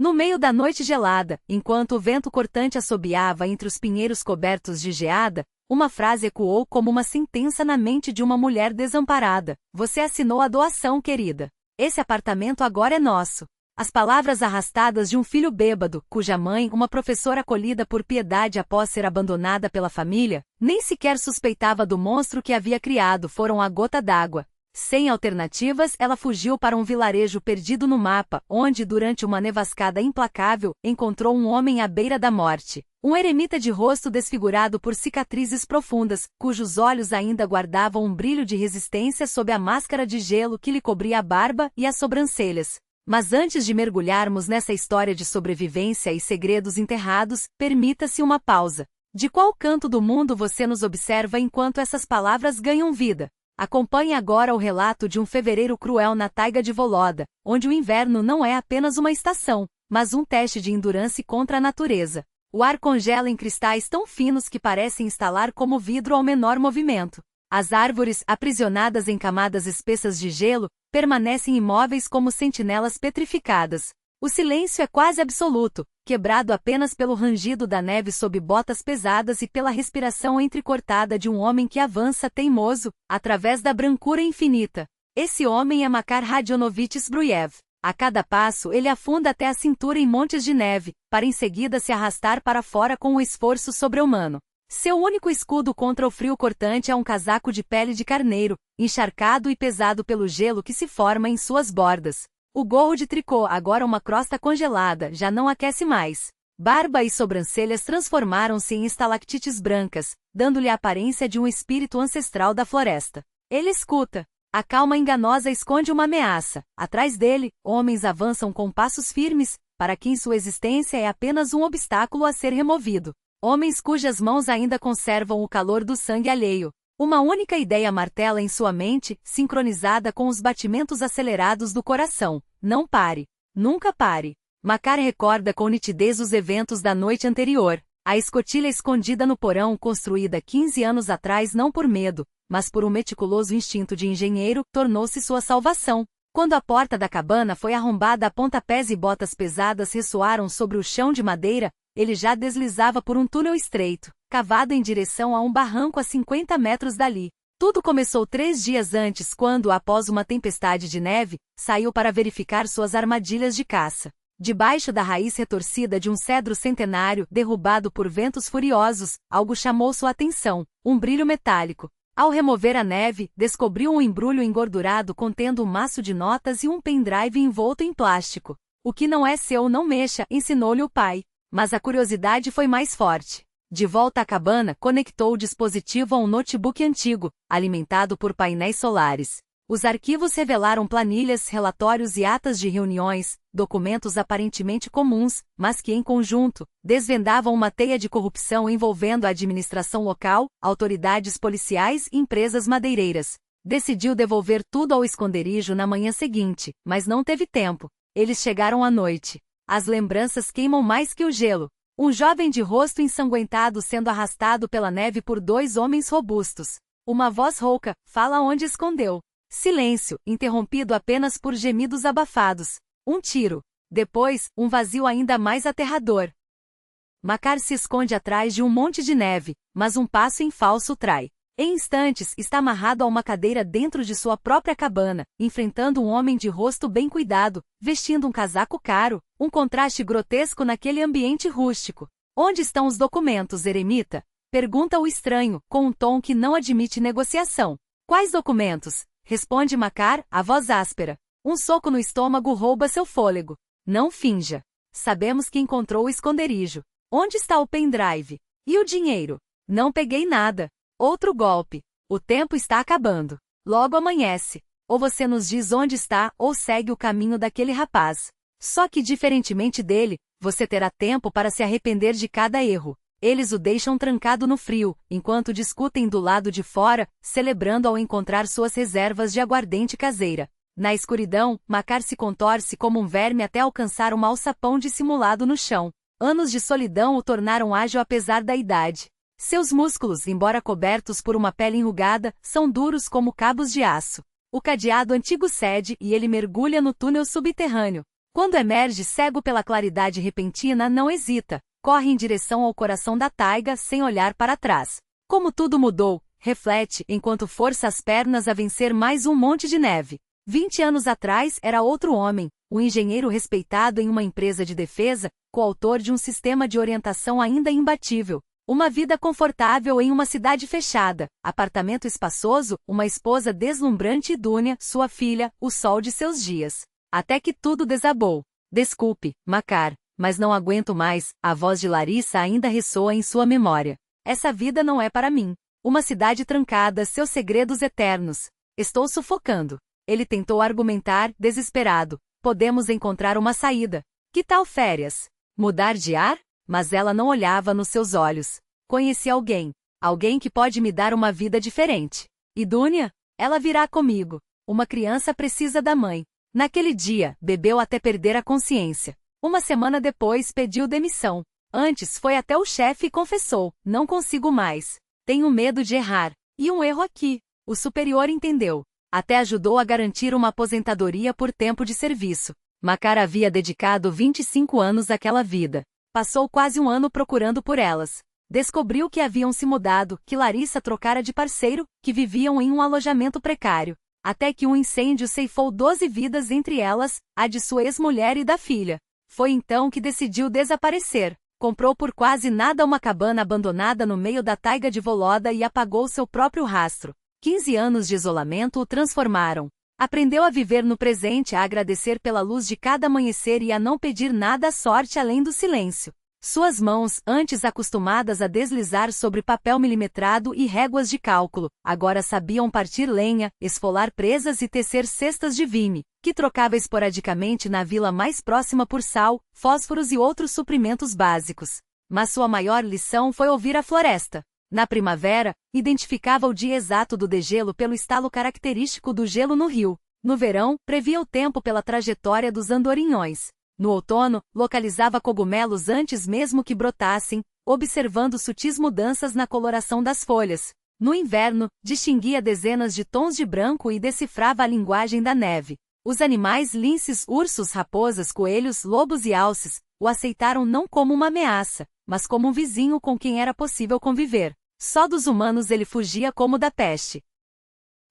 No meio da noite gelada, enquanto o vento cortante assobiava entre os pinheiros cobertos de geada, uma frase ecoou como uma sentença na mente de uma mulher desamparada. Você assinou a doação, querida. Esse apartamento agora é nosso. As palavras arrastadas de um filho bêbado, cuja mãe, uma professora acolhida por piedade após ser abandonada pela família, nem sequer suspeitava do monstro que havia criado, foram a gota d'água. Sem alternativas, ela fugiu para um vilarejo perdido no mapa, onde, durante uma nevascada implacável, encontrou um homem à beira da morte. Um eremita de rosto desfigurado por cicatrizes profundas, cujos olhos ainda guardavam um brilho de resistência sob a máscara de gelo que lhe cobria a barba e as sobrancelhas. Mas antes de mergulharmos nessa história de sobrevivência e segredos enterrados, permita-se uma pausa. De qual canto do mundo você nos observa enquanto essas palavras ganham vida? Acompanhe agora o relato de um fevereiro cruel na taiga de Voloda, onde o inverno não é apenas uma estação, mas um teste de endurance contra a natureza. O ar congela em cristais tão finos que parecem estalar como vidro ao menor movimento. As árvores, aprisionadas em camadas espessas de gelo, permanecem imóveis como sentinelas petrificadas. O silêncio é quase absoluto, quebrado apenas pelo rangido da neve sob botas pesadas e pela respiração entrecortada de um homem que avança teimoso, através da brancura infinita. Esse homem é Makar Radionovich Zbruyev. A cada passo ele afunda até a cintura em montes de neve, para em seguida se arrastar para fora com um esforço sobre-humano. Seu único escudo contra o frio cortante é um casaco de pele de carneiro, encharcado e pesado pelo gelo que se forma em suas bordas. O gorro de tricô, agora uma crosta congelada, já não aquece mais. Barba e sobrancelhas transformaram-se em estalactites brancas, dando-lhe a aparência de um espírito ancestral da floresta. Ele escuta. A calma enganosa esconde uma ameaça. Atrás dele, homens avançam com passos firmes, para quem sua existência é apenas um obstáculo a ser removido. Homens cujas mãos ainda conservam o calor do sangue alheio. Uma única ideia martela em sua mente, sincronizada com os batimentos acelerados do coração. Não pare. Nunca pare. Makar recorda com nitidez os eventos da noite anterior. A escotilha escondida no porão, construída 15 anos atrás não por medo, mas por um meticuloso instinto de engenheiro, tornou-se sua salvação. Quando a porta da cabana foi arrombada a pontapés e botas pesadas ressoaram sobre o chão de madeira, ele já deslizava por um túnel estreito, cavado em direção a um barranco a 50 metros dali. Tudo começou 3 dias antes, quando, após uma tempestade de neve, saiu para verificar suas armadilhas de caça. Debaixo da raiz retorcida de um cedro centenário, derrubado por ventos furiosos, algo chamou sua atenção, um brilho metálico. Ao remover a neve, descobriu um embrulho engordurado contendo um maço de notas e um pendrive envolto em plástico. O que não é seu não mexa, ensinou-lhe o pai. Mas a curiosidade foi mais forte. De volta à cabana, conectou o dispositivo a um notebook antigo, alimentado por painéis solares. Os arquivos revelaram planilhas, relatórios e atas de reuniões, documentos aparentemente comuns, mas que em conjunto, desvendavam uma teia de corrupção envolvendo a administração local, autoridades policiais e empresas madeireiras. Decidiu devolver tudo ao esconderijo na manhã seguinte, mas não teve tempo. Eles chegaram à noite. As lembranças queimam mais que o gelo. Um jovem de rosto ensanguentado sendo arrastado pela neve por 2 homens robustos. Uma voz rouca, fala onde escondeu. Silêncio, interrompido apenas por gemidos abafados. Um tiro. Depois, um vazio ainda mais aterrador. Makar se esconde atrás de um monte de neve, mas um passo em falso trai. Em instantes, está amarrado a uma cadeira dentro de sua própria cabana, enfrentando um homem de rosto bem cuidado, vestindo um casaco caro, um contraste grotesco naquele ambiente rústico. Onde estão os documentos, eremita? Pergunta o estranho, com um tom que não admite negociação. Quais documentos? Responde Makar, a voz áspera. Um soco no estômago rouba seu fôlego. Não finja. Sabemos que encontrou o esconderijo. Onde está o pendrive? E o dinheiro? Não peguei nada. Outro golpe. O tempo está acabando. Logo amanhece. Ou você nos diz onde está, ou segue o caminho daquele rapaz. Só que, diferentemente dele, você terá tempo para se arrepender de cada erro. Eles o deixam trancado no frio, enquanto discutem do lado de fora, celebrando ao encontrar suas reservas de aguardente caseira. Na escuridão, Makar se contorce como um verme até alcançar um alçapão dissimulado no chão. Anos de solidão o tornaram ágil apesar da idade. Seus músculos, embora cobertos por uma pele enrugada, são duros como cabos de aço. O cadeado antigo cede e ele mergulha no túnel subterrâneo. Quando emerge cego pela claridade repentina, não hesita, corre em direção ao coração da taiga sem olhar para trás. Como tudo mudou, reflete, enquanto força as pernas a vencer mais um monte de neve. 20 anos atrás era outro homem, um engenheiro respeitado em uma empresa de defesa, coautor de um sistema de orientação ainda imbatível. Uma vida confortável em uma cidade fechada, apartamento espaçoso, uma esposa deslumbrante e Dúnia, sua filha, o sol de seus dias. Até que tudo desabou. Desculpe, Makar, mas não aguento mais, a voz de Larissa ainda ressoa em sua memória. Essa vida não é para mim. Uma cidade trancada, seus segredos eternos. Estou sufocando. Ele tentou argumentar, desesperado. Podemos encontrar uma saída. Que tal férias? Mudar de ar? Mas ela não olhava nos seus olhos. Conheci alguém. Alguém que pode me dar uma vida diferente. E Dúnia? Ela virá comigo. Uma criança precisa da mãe. Naquele dia, bebeu até perder a consciência. Uma semana depois, pediu demissão. Antes, foi até o chefe e confessou: não consigo mais. Tenho medo de errar. E um erro aqui. O superior entendeu. Até ajudou a garantir uma aposentadoria por tempo de serviço. Makar havia dedicado 25 anos àquela vida. Passou quase um ano procurando por elas. Descobriu que haviam se mudado, que Larissa trocara de parceiro, que viviam em um alojamento precário. Até que um incêndio ceifou 12 vidas, entre elas, a de sua ex-mulher e da filha. Foi então que decidiu desaparecer. Comprou por quase nada uma cabana abandonada no meio da taiga de Voloda e apagou seu próprio rastro. 15 anos de isolamento o transformaram. Aprendeu a viver no presente, a agradecer pela luz de cada amanhecer e a não pedir nada à sorte além do silêncio. Suas mãos, antes acostumadas a deslizar sobre papel milimetrado e réguas de cálculo, agora sabiam partir lenha, esfolar presas e tecer cestas de vime, que trocava esporadicamente na vila mais próxima por sal, fósforos e outros suprimentos básicos. Mas sua maior lição foi ouvir a floresta. Na primavera, identificava o dia exato do degelo pelo estalo característico do gelo no rio. No verão, previa o tempo pela trajetória dos andorinhões. No outono, localizava cogumelos antes mesmo que brotassem, observando sutis mudanças na coloração das folhas. No inverno, distinguia dezenas de tons de branco e decifrava a linguagem da neve. Os animais linces, ursos, raposas, coelhos, lobos e alces, o aceitaram não como uma ameaça, mas como um vizinho com quem era possível conviver. Só dos humanos ele fugia como da peste.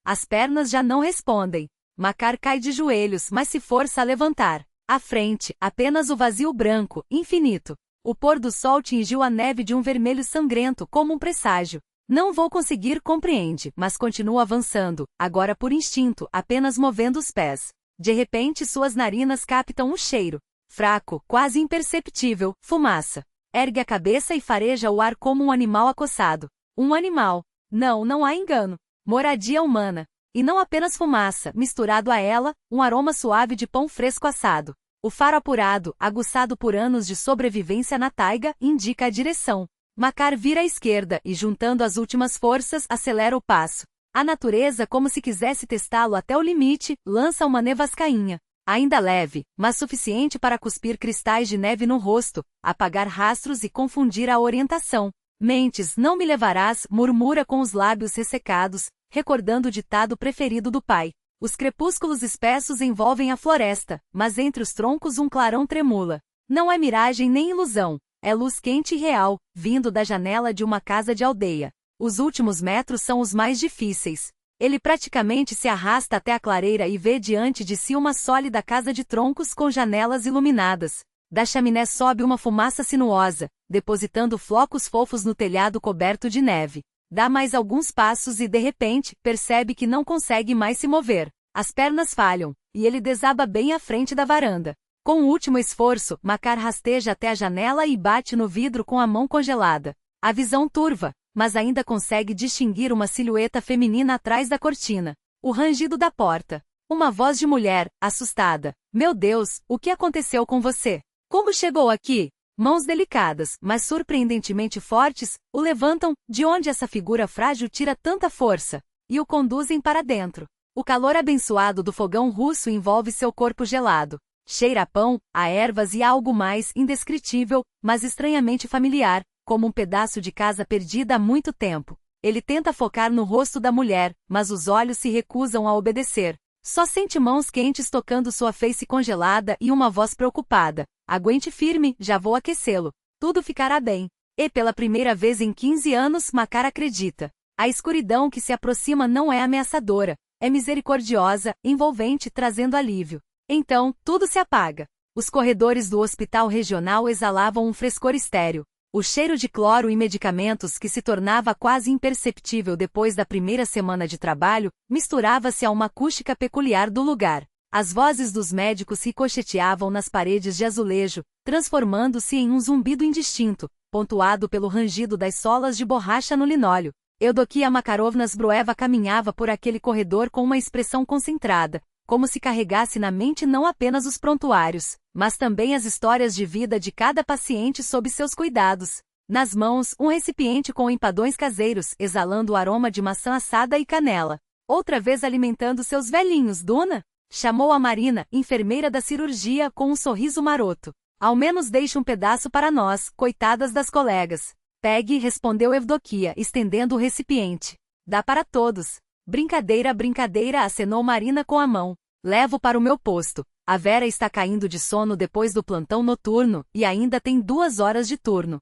As pernas já não respondem. Makar cai de joelhos, mas se força a levantar. À frente, apenas o vazio branco, infinito. O pôr do sol tingiu a neve de um vermelho sangrento como um presságio. Não vou conseguir, compreende, mas continua avançando, agora por instinto, apenas movendo os pés. De repente suas narinas captam um cheiro. Fraco, quase imperceptível, fumaça. Ergue a cabeça e fareja o ar como um animal acossado. Um animal. Não, não há engano. Moradia humana. E não apenas fumaça, misturado a ela, um aroma suave de pão fresco assado. O faro apurado, aguçado por anos de sobrevivência na taiga, indica a direção. Makar vira à esquerda e, juntando as últimas forças, acelera o passo. A natureza, como se quisesse testá-lo até o limite, lança uma nevascainha. Ainda leve, mas suficiente para cuspir cristais de neve no rosto, apagar rastros e confundir a orientação. Mentes, não me levarás, murmura com os lábios ressecados, recordando o ditado preferido do pai. Os crepúsculos espessos envolvem a floresta, mas entre os troncos um clarão tremula. Não é miragem nem ilusão, é luz quente e real, vindo da janela de uma casa de aldeia. Os últimos metros são os mais difíceis. Ele praticamente se arrasta até a clareira e vê diante de si uma sólida casa de troncos com janelas iluminadas. Da chaminé sobe uma fumaça sinuosa, depositando flocos fofos no telhado coberto de neve. Dá mais alguns passos e, de repente, percebe que não consegue mais se mover. As pernas falham, e ele desaba bem à frente da varanda. Com o último esforço, Makar rasteja até a janela e bate no vidro com a mão congelada. A visão turva, mas ainda consegue distinguir uma silhueta feminina atrás da cortina. O rangido da porta. Uma voz de mulher, assustada. Meu Deus, o que aconteceu com você? Como chegou aqui? Mãos delicadas, mas surpreendentemente fortes, o levantam, de onde essa figura frágil tira tanta força, e o conduzem para dentro. O calor abençoado do fogão russo envolve seu corpo gelado. Cheira a pão, a ervas e a algo mais indescritível, mas estranhamente familiar, como um pedaço de casa perdida há muito tempo. Ele tenta focar no rosto da mulher, mas os olhos se recusam a obedecer. Só sente mãos quentes tocando sua face congelada e uma voz preocupada. Aguente firme, já vou aquecê-lo. Tudo ficará bem. E pela primeira vez em 15 anos, Makar acredita. A escuridão que se aproxima não é ameaçadora, é misericordiosa, envolvente, trazendo alívio. Então, tudo se apaga. Os corredores do hospital regional exalavam um frescor estéril. O cheiro de cloro e medicamentos que se tornava quase imperceptível depois da primeira semana de trabalho, misturava-se a uma acústica peculiar do lugar. As vozes dos médicos ricocheteavam nas paredes de azulejo, transformando-se em um zumbido indistinto, pontuado pelo rangido das solas de borracha no linóleo. Evdokia Makarovna Zbrueva caminhava por aquele corredor com uma expressão concentrada, como se carregasse na mente não apenas os prontuários, mas também as histórias de vida de cada paciente sob seus cuidados. Nas mãos, um recipiente com empadões caseiros, exalando o aroma de maçã assada e canela. Outra vez alimentando seus velhinhos, Duna? Chamou a Marina, enfermeira da cirurgia, com um sorriso maroto. Ao menos deixe um pedaço para nós, coitadas das colegas. Pegue, respondeu Evdokia, estendendo o recipiente. Dá para todos. Brincadeira, brincadeira, acenou Marina com a mão. Levo para o meu posto. A Vera está caindo de sono depois do plantão noturno, e ainda tem 2 horas de turno.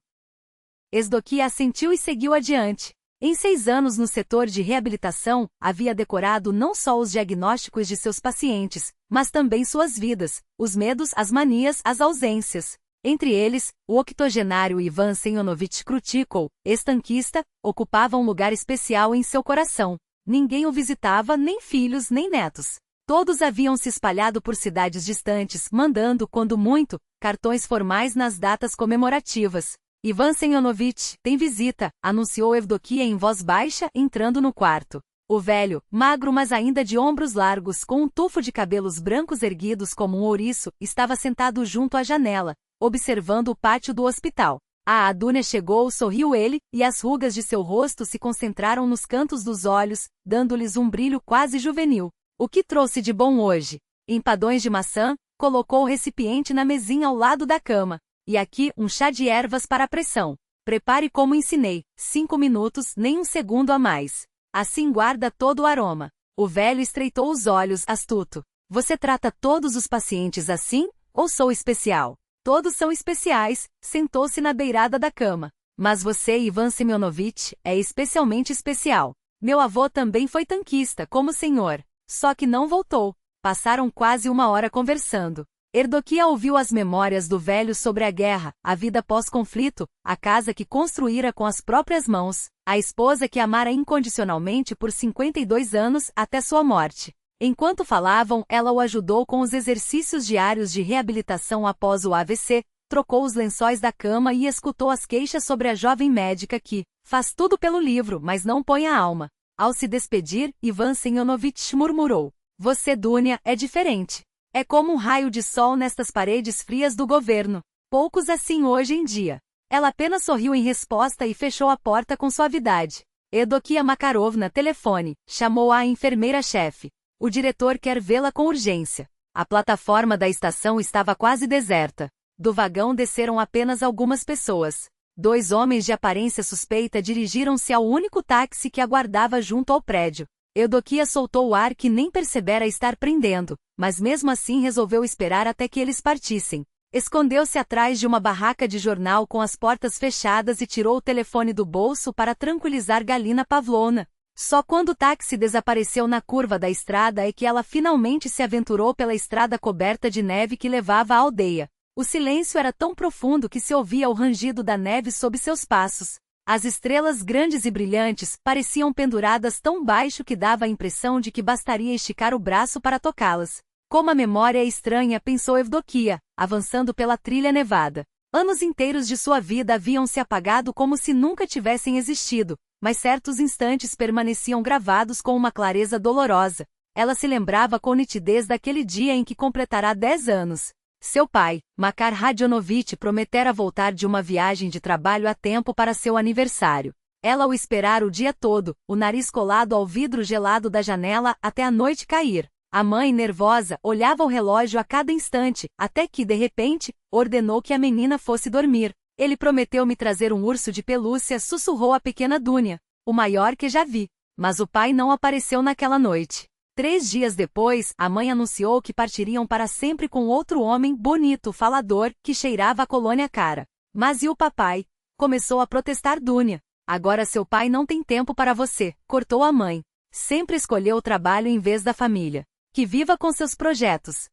Evdokia assentiu e seguiu adiante. Em 6 anos no setor de reabilitação, havia decorado não só os diagnósticos de seus pacientes, mas também suas vidas, os medos, as manias, as ausências. Entre eles, o octogenário Ivan Semyonovich Krutikov, ex-tanquista, ocupava um lugar especial em seu coração. Ninguém o visitava, nem filhos, nem netos. Todos haviam se espalhado por cidades distantes, mandando, quando muito, cartões formais nas datas comemorativas. Ivan Semyonovich, tem visita, anunciou Evdokia em voz baixa, entrando no quarto. O velho, magro mas ainda de ombros largos, com um tufo de cabelos brancos erguidos como um ouriço, estava sentado junto à janela, observando o pátio do hospital. A Dunia chegou, sorriu ele, e as rugas de seu rosto se concentraram nos cantos dos olhos, dando-lhes um brilho quase juvenil. O que trouxe de bom hoje? Empadões de maçã, colocou o recipiente na mesinha ao lado da cama. E aqui, um chá de ervas para a pressão. Prepare como ensinei, 5 minutos, nem um segundo a mais. Assim guarda todo o aroma. O velho estreitou os olhos, astuto. Você trata todos os pacientes assim, ou sou especial? Todos são especiais, sentou-se na beirada da cama. Mas você, Ivan Semyonovich, é especialmente especial. Meu avô também foi tanquista, como o senhor. Só que não voltou. Passaram quase 1 hora conversando. Evdokia ouviu as memórias do velho sobre a guerra, a vida pós-conflito, a casa que construíra com as próprias mãos, a esposa que amara incondicionalmente por 52 anos até sua morte. Enquanto falavam, ela o ajudou com os exercícios diários de reabilitação após o AVC, trocou os lençóis da cama e escutou as queixas sobre a jovem médica que faz tudo pelo livro, mas não põe a alma. Ao se despedir, Ivan Semyonovich murmurou: Você, Dunia, é diferente. É como um raio de sol nestas paredes frias do governo. Poucos assim hoje em dia. Ela apenas sorriu em resposta e fechou a porta com suavidade. Evdokia Makarovna, telefone, chamou a enfermeira-chefe. O diretor quer vê-la com urgência. A plataforma da estação estava quase deserta. Do vagão desceram apenas algumas pessoas. 2 homens de aparência suspeita dirigiram-se ao único táxi que aguardava junto ao prédio. Evdokia soltou o ar que nem percebera estar prendendo, mas mesmo assim resolveu esperar até que eles partissem. Escondeu-se atrás de uma barraca de jornal com as portas fechadas e tirou o telefone do bolso para tranquilizar Galina Pavlovna. Só quando o táxi desapareceu na curva da estrada é que ela finalmente se aventurou pela estrada coberta de neve que levava à aldeia. O silêncio era tão profundo que se ouvia o rangido da neve sob seus passos. As estrelas grandes e brilhantes pareciam penduradas tão baixo que dava a impressão de que bastaria esticar o braço para tocá-las. Como a memória é estranha, pensou Evdokia, avançando pela trilha nevada. Anos inteiros de sua vida haviam se apagado como se nunca tivessem existido, mas certos instantes permaneciam gravados com uma clareza dolorosa. Ela se lembrava com nitidez daquele dia em que completará 10 anos. Seu pai, Makar Radionovich, prometera voltar de uma viagem de trabalho a tempo para seu aniversário. Ela o esperara o dia todo, o nariz colado ao vidro gelado da janela até a noite cair. A mãe, nervosa, olhava o relógio a cada instante, até que, de repente, ordenou que a menina fosse dormir. Ele prometeu me trazer um urso de pelúcia, sussurrou a pequena Dunia, o maior que já vi. Mas o pai não apareceu naquela noite. 3 dias depois, a mãe anunciou que partiriam para sempre com outro homem bonito, falador, que cheirava a colônia cara. Mas e o papai? Começou a protestar Dunia. Agora seu pai não tem tempo para você, cortou a mãe. Sempre escolheu o trabalho em vez da família. Que viva com seus projetos.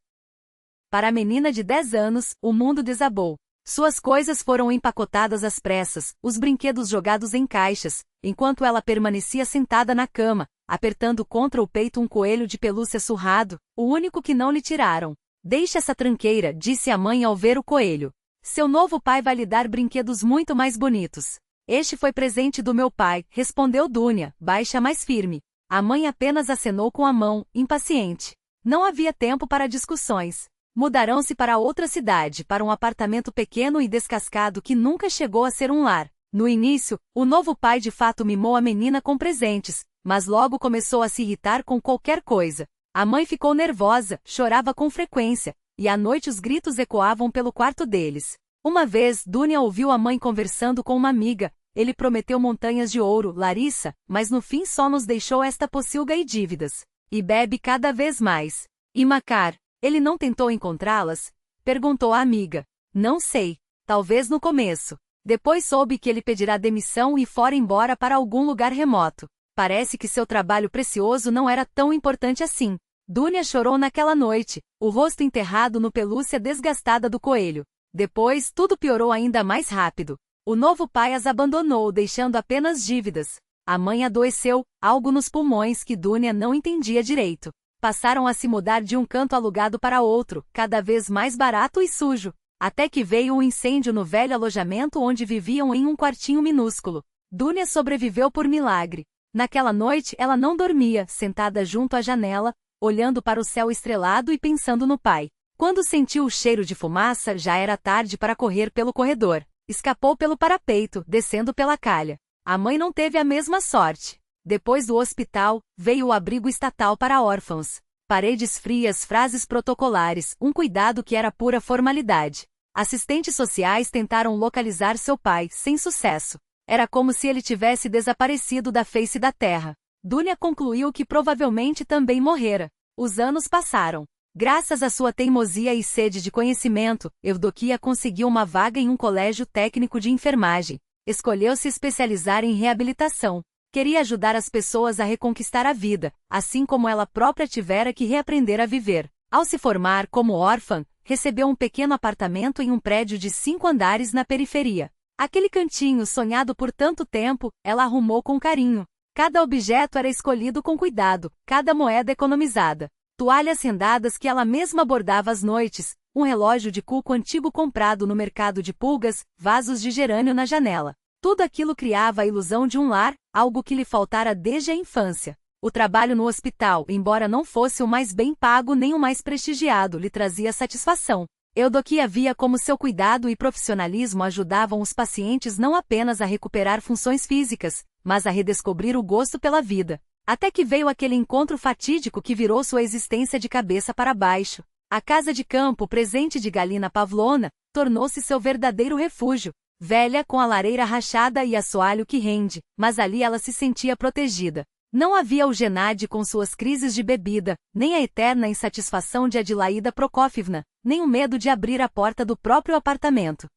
Para a menina de 10 anos, o mundo desabou. Suas coisas foram empacotadas às pressas, os brinquedos jogados em caixas, enquanto ela permanecia sentada na cama, apertando contra o peito um coelho de pelúcia surrado, o único que não lhe tiraram. Deixe essa tranqueira, disse a mãe ao ver o coelho. Seu novo pai vai lhe dar brinquedos muito mais bonitos. Este foi presente do meu pai, respondeu Dunia, baixa mais firme. A mãe apenas acenou com a mão, impaciente. Não havia tempo para discussões. Mudarão-se para outra cidade, para um apartamento pequeno e descascado que nunca chegou a ser um lar. No início, o novo pai de fato mimou a menina com presentes, mas logo começou a se irritar com qualquer coisa. A mãe ficou nervosa, chorava com frequência, e à noite os gritos ecoavam pelo quarto deles. Uma vez, Dunia ouviu a mãe conversando com uma amiga. Ele prometeu montanhas de ouro, Larissa, mas no fim só nos deixou esta pocilga e dívidas. E bebe cada vez mais. E Macar? Ele não tentou encontrá-las? Perguntou a amiga. Não sei. Talvez no começo. Depois soube que ele pedirá demissão e fora embora para algum lugar remoto. Parece que seu trabalho precioso não era tão importante assim. Dunia chorou naquela noite, o rosto enterrado no pelúcia desgastada do coelho. Depois, tudo piorou ainda mais rápido. O novo pai as abandonou, deixando apenas dívidas. A mãe adoeceu, algo nos pulmões que Dunia não entendia direito. Passaram a se mudar de um canto alugado para outro, cada vez mais barato e sujo, até que veio um incêndio no velho alojamento onde viviam em um quartinho minúsculo. Dunia sobreviveu por milagre. Naquela noite ela não dormia, sentada junto à janela, olhando para o céu estrelado e pensando no pai. Quando sentiu o cheiro de fumaça, já era tarde para correr pelo corredor. Escapou pelo parapeito, descendo pela calha. A mãe não teve a mesma sorte. Depois do hospital, veio o abrigo estatal para órfãos. Paredes frias, frases protocolares, um cuidado que era pura formalidade. Assistentes sociais tentaram localizar seu pai, sem sucesso. Era como se ele tivesse desaparecido da face da terra. Dunia concluiu que provavelmente também morrera. Os anos passaram. Graças à sua teimosia e sede de conhecimento, Evdokia conseguiu uma vaga em um colégio técnico de enfermagem. Escolheu se especializar em reabilitação. Queria ajudar as pessoas a reconquistar a vida, assim como ela própria tivera que reaprender a viver. Ao se formar como órfã, recebeu um pequeno apartamento em um prédio de 5 andares na periferia. Aquele cantinho sonhado por tanto tempo, ela arrumou com carinho. Cada objeto era escolhido com cuidado, cada moeda economizada. Toalhas rendadas que ela mesma bordava às noites, um relógio de cuco antigo comprado no mercado de pulgas, vasos de gerânio na janela. Tudo aquilo criava a ilusão de um lar, algo que lhe faltara desde a infância. O trabalho no hospital, embora não fosse o mais bem pago nem o mais prestigiado, lhe trazia satisfação. Evdokia via como seu cuidado e profissionalismo ajudavam os pacientes não apenas a recuperar funções físicas, mas a redescobrir o gosto pela vida. Até que veio aquele encontro fatídico que virou sua existência de cabeça para baixo. A casa de campo, presente de Galina Pavlovna, tornou-se seu verdadeiro refúgio. Velha, com a lareira rachada e assoalho que rende, mas ali ela se sentia protegida. Não havia o Gennady com suas crises de bebida, nem a eterna insatisfação de Adelaida Prokofyevna, nem o medo de abrir a porta do próprio apartamento.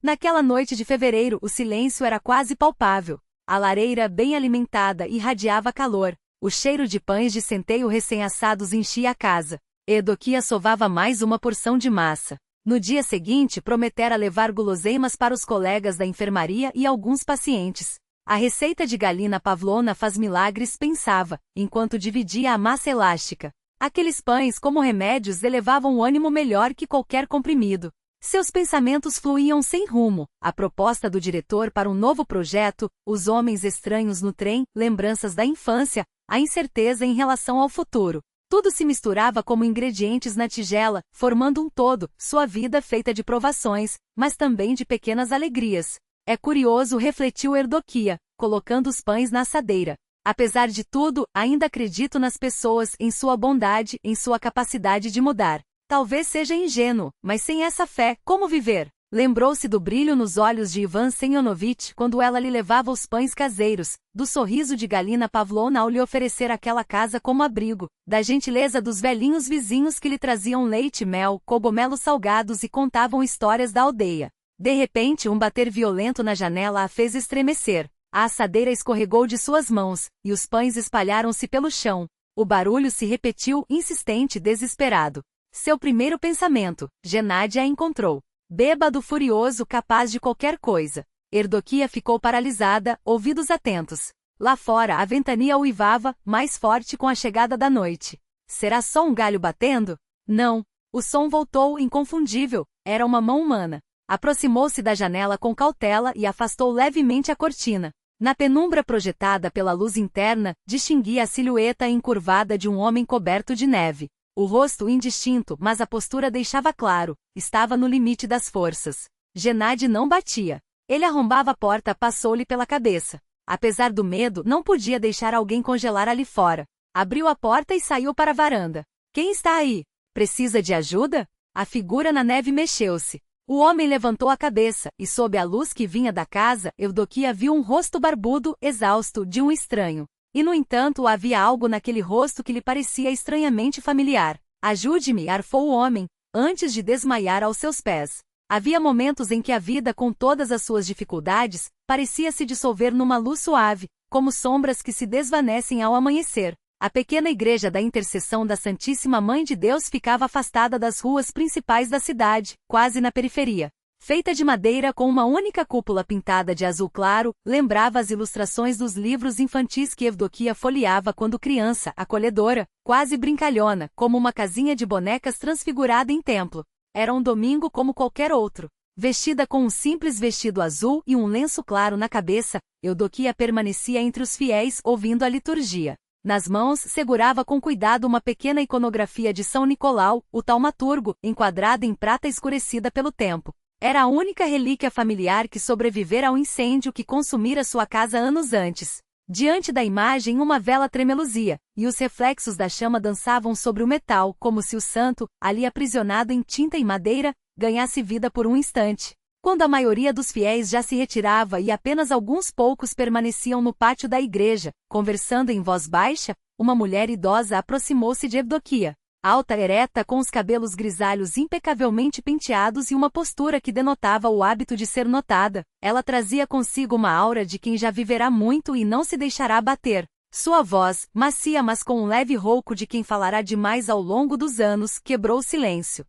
Naquela noite de fevereiro, o silêncio era quase palpável. A lareira, bem alimentada, irradiava calor. O cheiro de pães de centeio recém-assados enchia a casa. Evdokia sovava mais uma porção de massa. No dia seguinte, prometera levar guloseimas para os colegas da enfermaria e alguns pacientes. A receita de Galina Pavlovna faz milagres, pensava, enquanto dividia a massa elástica. Aqueles pães, como remédios, elevavam o ânimo melhor que qualquer comprimido. Seus pensamentos fluíam sem rumo, a proposta do diretor para um novo projeto, os homens estranhos no trem, lembranças da infância, a incerteza em relação ao futuro. Tudo se misturava como ingredientes na tigela, formando um todo, sua vida feita de provações, mas também de pequenas alegrias. É curioso, refletiu Evdokia, colocando os pães na assadeira. Apesar de tudo, ainda acredito nas pessoas, em sua bondade, em sua capacidade de mudar. Talvez seja ingênuo, mas sem essa fé, como viver? Lembrou-se do brilho nos olhos de Ivan Semyonovitch quando ela lhe levava os pães caseiros, do sorriso de Galina Pavlovna ao lhe oferecer aquela casa como abrigo, da gentileza dos velhinhos vizinhos que lhe traziam leite, mel, cogumelos salgados e contavam histórias da aldeia. De repente, um bater violento na janela a fez estremecer. A assadeira escorregou de suas mãos, e os pães espalharam-se pelo chão. O barulho se repetiu, insistente e desesperado. Seu primeiro pensamento, Gennady a encontrou. Bêbado furioso, capaz de qualquer coisa. Evdokia ficou paralisada, ouvidos atentos. Lá fora a ventania uivava, mais forte com a chegada da noite. Será só um galho batendo? Não. O som voltou, inconfundível. Era uma mão humana. Aproximou-se da janela com cautela e afastou levemente a cortina. Na penumbra projetada pela luz interna, distinguia a silhueta encurvada de um homem coberto de neve. O rosto indistinto, mas a postura deixava claro, estava no limite das forças. Gennady não batia. Ele arrombava a porta, passou-lhe pela cabeça. Apesar do medo, não podia deixar alguém congelar ali fora. Abriu a porta e saiu para a varanda. Quem está aí? Precisa de ajuda? A figura na neve mexeu-se. O homem levantou a cabeça, e sob a luz que vinha da casa, Evdokia viu um rosto barbudo, exausto, de um estranho. E no entanto havia algo naquele rosto que lhe parecia estranhamente familiar. Ajude-me, arfou o homem, antes de desmaiar aos seus pés. Havia momentos em que a vida, com todas as suas dificuldades, parecia se dissolver numa luz suave, como sombras que se desvanecem ao amanhecer. A pequena igreja da Intercessão da Santíssima Mãe de Deus ficava afastada das ruas principais da cidade, quase na periferia. Feita de madeira com uma única cúpula pintada de azul claro, lembrava as ilustrações dos livros infantis que Evdokia folheava quando criança, acolhedora, quase brincalhona, como uma casinha de bonecas transfigurada em templo. Era um domingo como qualquer outro. Vestida com um simples vestido azul e um lenço claro na cabeça, Evdokia permanecia entre os fiéis ouvindo a liturgia. Nas mãos segurava com cuidado uma pequena iconografia de São Nicolau, o taumaturgo, enquadrada em prata escurecida pelo tempo. Era a única relíquia familiar que sobrevivera ao incêndio que consumira sua casa anos antes. Diante da imagem uma vela tremeluzia, e os reflexos da chama dançavam sobre o metal, como se o santo, ali aprisionado em tinta e madeira, ganhasse vida por um instante. Quando a maioria dos fiéis já se retirava e apenas alguns poucos permaneciam no pátio da igreja, conversando em voz baixa, uma mulher idosa aproximou-se de Evdokia. Alta, ereta, com os cabelos grisalhos impecavelmente penteados e uma postura que denotava o hábito de ser notada, ela trazia consigo uma aura de quem já viverá muito e não se deixará abater. Sua voz, macia mas com um leve rouco de quem falará demais ao longo dos anos, quebrou o silêncio.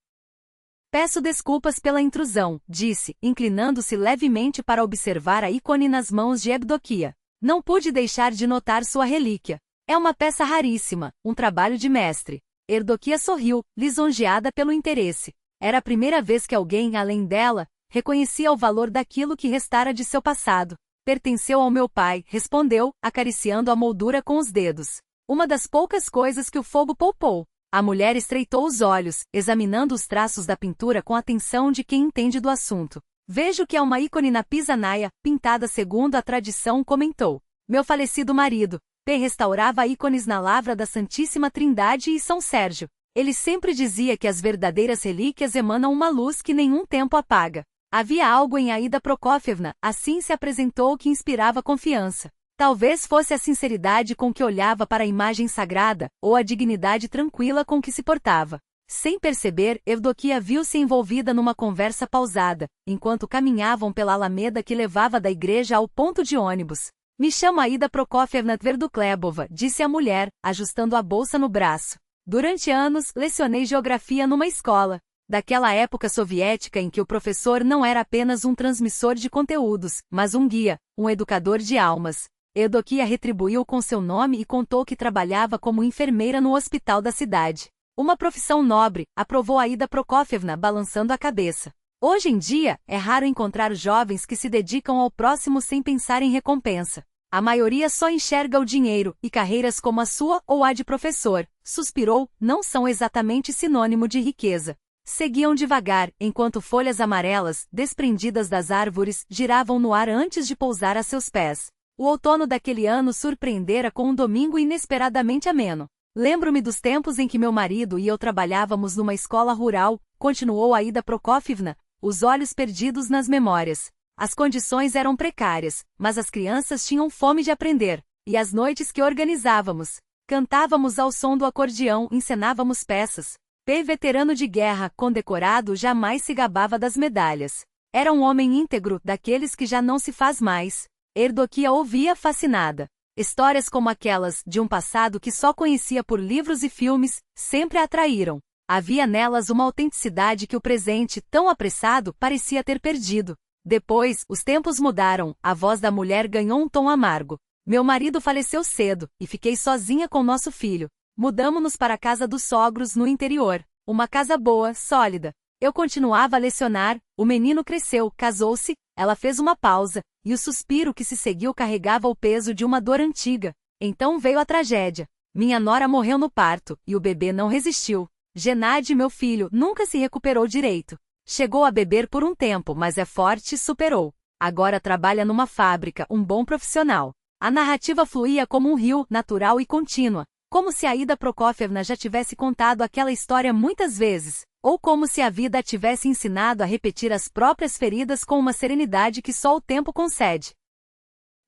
Peço desculpas pela intrusão, disse, inclinando-se levemente para observar a ícone nas mãos de Evdokia. Não pude deixar de notar sua relíquia. É uma peça raríssima, um trabalho de mestre. Evdokia sorriu, lisonjeada pelo interesse. Era a primeira vez que alguém, além dela, reconhecia o valor daquilo que restara de seu passado. Pertenceu ao meu pai, respondeu, acariciando a moldura com os dedos. Uma das poucas coisas que o fogo poupou. A mulher estreitou os olhos, examinando os traços da pintura com atenção de quem entende do assunto. Vejo que é uma ícone na pisanaia, pintada segundo a tradição, comentou. Meu falecido marido, P. restaurava ícones na lavra da Santíssima Trindade e São Sérgio. Ele sempre dizia que as verdadeiras relíquias emanam uma luz que nenhum tempo apaga. Havia algo em Aida Prokofyevna, assim se apresentou, que inspirava confiança. Talvez fosse a sinceridade com que olhava para a imagem sagrada, ou a dignidade tranquila com que se portava. Sem perceber, Evdokia viu-se envolvida numa conversa pausada, enquanto caminhavam pela alameda que levava da igreja ao ponto de ônibus. Me chamo Aida Prokofyevna Tverduklebova, disse a mulher, ajustando a bolsa no braço. Durante anos, lecionei geografia numa escola. Daquela época soviética em que o professor não era apenas um transmissor de conteúdos, mas um guia, um educador de almas. Evdokia retribuiu com seu nome e contou que trabalhava como enfermeira no hospital da cidade. Uma profissão nobre, aprovou Aida Prokofyevna, balançando a cabeça. Hoje em dia, é raro encontrar jovens que se dedicam ao próximo sem pensar em recompensa. A maioria só enxerga o dinheiro, e carreiras como a sua ou a de professor, suspirou, não são exatamente sinônimo de riqueza. Seguiam devagar, enquanto folhas amarelas, desprendidas das árvores, giravam no ar antes de pousar a seus pés. O outono daquele ano surpreendera com um domingo inesperadamente ameno. Lembro-me dos tempos em que meu marido e eu trabalhávamos numa escola rural, continuou Aida Prokofyevna. os olhos perdidos nas memórias. As condições eram precárias, mas as crianças tinham fome de aprender, e as noites que organizávamos, cantávamos ao som do acordeão, encenávamos peças. P. veterano de guerra, condecorado, jamais se gabava das medalhas. Era um homem íntegro, daqueles que já não se faz mais. Eudoquia ouvia fascinada. Histórias como aquelas, de um passado que só conhecia por livros e filmes, sempre a atraíram. Havia nelas uma autenticidade que o presente, tão apressado, parecia ter perdido. Depois, os tempos mudaram, a voz da mulher ganhou um tom amargo. Meu marido faleceu cedo, e fiquei sozinha com nosso filho. Mudamo-nos para a casa dos sogros no interior. Uma casa boa, sólida. Eu continuava a lecionar, o menino cresceu, casou-se, ela fez uma pausa, e o suspiro que se seguiu carregava o peso de uma dor antiga. Então veio a tragédia. Minha nora morreu no parto, e o bebê não resistiu. Gennady, meu filho, nunca se recuperou direito. Chegou a beber por um tempo, mas é forte e superou. Agora trabalha numa fábrica, um bom profissional. A narrativa fluía como um rio, natural e contínua, como se Aida Prokofyevna já tivesse contado aquela história muitas vezes, ou como se a vida a tivesse ensinado a repetir as próprias feridas com uma serenidade que só o tempo concede.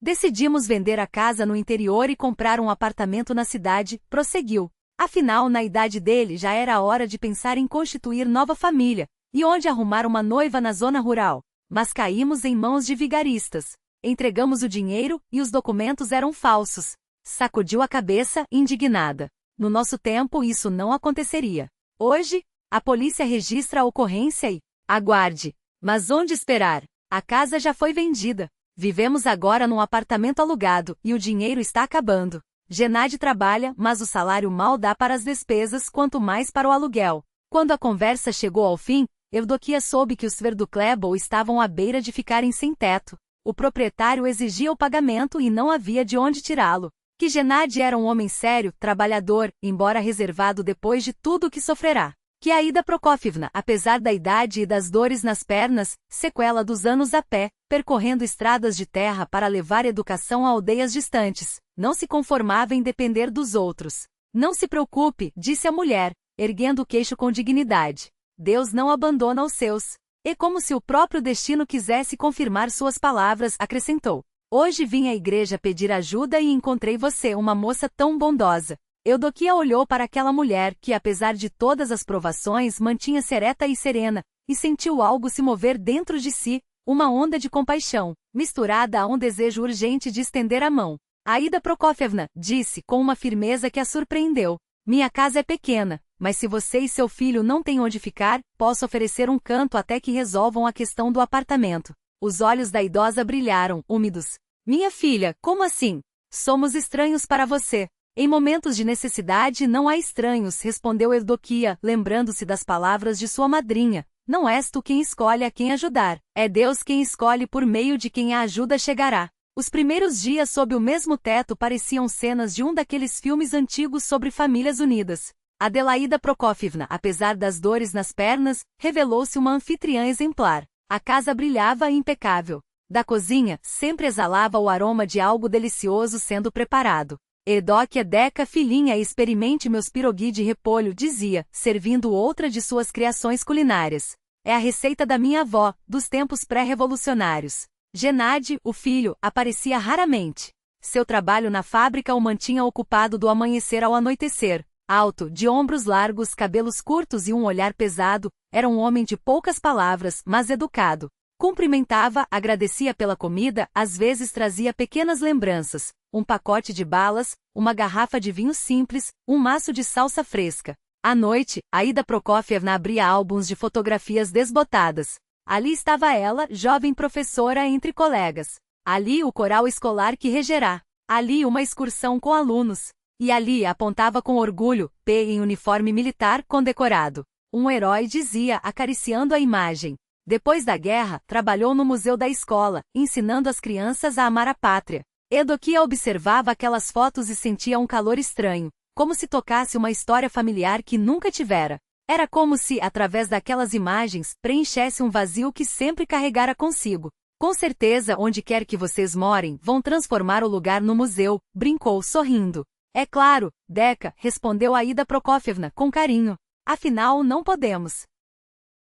Decidimos vender a casa no interior e comprar um apartamento na cidade, prosseguiu. Afinal, na idade dele já era a hora de pensar em constituir nova família, e onde arrumar uma noiva na zona rural. Mas caímos em mãos de vigaristas. Entregamos o dinheiro, e os documentos eram falsos. Sacudiu a cabeça, indignada. No nosso tempo isso não aconteceria. Hoje, a polícia registra a ocorrência e... aguarde. Mas onde esperar? A casa já foi vendida. Vivemos agora num apartamento alugado, e o dinheiro está acabando. Gennady trabalha, mas o salário mal dá para as despesas, quanto mais para o aluguel. Quando a conversa chegou ao fim, Eudoquia soube que os Sverdruklebo estavam à beira de ficarem sem teto. O proprietário exigia o pagamento e não havia de onde tirá-lo. Que Gennady era um homem sério, trabalhador, embora reservado depois de tudo o que sofrerá. Que Aida Prokofyevna, apesar da idade e das dores nas pernas, sequela dos anos a pé, percorrendo estradas de terra para levar educação a aldeias distantes, não se conformava em depender dos outros. Não se preocupe, disse a mulher, erguendo o queixo com dignidade. Deus não abandona os seus. E como se o próprio destino quisesse confirmar suas palavras, acrescentou. Hoje vim à igreja pedir ajuda e encontrei você, uma moça tão bondosa. Eudoquia olhou para aquela mulher que, apesar de todas as provações, mantinha-se ereta e serena, e sentiu algo se mover dentro de si, uma onda de compaixão, misturada a um desejo urgente de estender a mão. Aida Prokofyevna, disse com uma firmeza que a surpreendeu. Minha casa é pequena, mas se você e seu filho não têm onde ficar, posso oferecer um canto até que resolvam a questão do apartamento. Os olhos da idosa brilharam, úmidos. Minha filha, como assim? Somos estranhos para você. Em momentos de necessidade não há estranhos, respondeu Eudoquia, lembrando-se das palavras de sua madrinha. Não és tu quem escolhe a quem ajudar, é Deus quem escolhe por meio de quem a ajuda chegará. Os primeiros dias sob o mesmo teto pareciam cenas de um daqueles filmes antigos sobre famílias unidas. Adelaida Prokofyevna, apesar das dores nas pernas, revelou-se uma anfitriã exemplar. A casa brilhava impecável. Da cozinha, sempre exalava o aroma de algo delicioso sendo preparado. Eudoquia, Deca, filhinha, experimente meus pirogui de repolho, dizia, servindo outra de suas criações culinárias. É a receita da minha avó, dos tempos pré-revolucionários. Gennady, o filho, aparecia raramente. Seu trabalho na fábrica o mantinha ocupado do amanhecer ao anoitecer. Alto, de ombros largos, cabelos curtos e um olhar pesado, era um homem de poucas palavras, mas educado. Cumprimentava, agradecia pela comida, às vezes trazia pequenas lembranças, um pacote de balas, uma garrafa de vinho simples, um maço de salsa fresca. À noite, Aida Prokofyevna abria álbuns de fotografias desbotadas. Ali estava ela, jovem professora entre colegas. Ali o coral escolar que regerá. Ali uma excursão com alunos. E ali apontava com orgulho, P em uniforme militar condecorado. Um herói, dizia, acariciando a imagem. Depois da guerra, trabalhou no museu da escola, ensinando as crianças a amar a pátria. Eudoquia observava aquelas fotos e sentia um calor estranho, como se tocasse uma história familiar que nunca tivera. Era como se, através daquelas imagens, preenchesse um vazio que sempre carregara consigo. Com certeza, onde quer que vocês morem, vão transformar o lugar no museu, brincou, sorrindo. É claro, Deca, respondeu Aida Prokofyevna com carinho. Afinal, não podemos.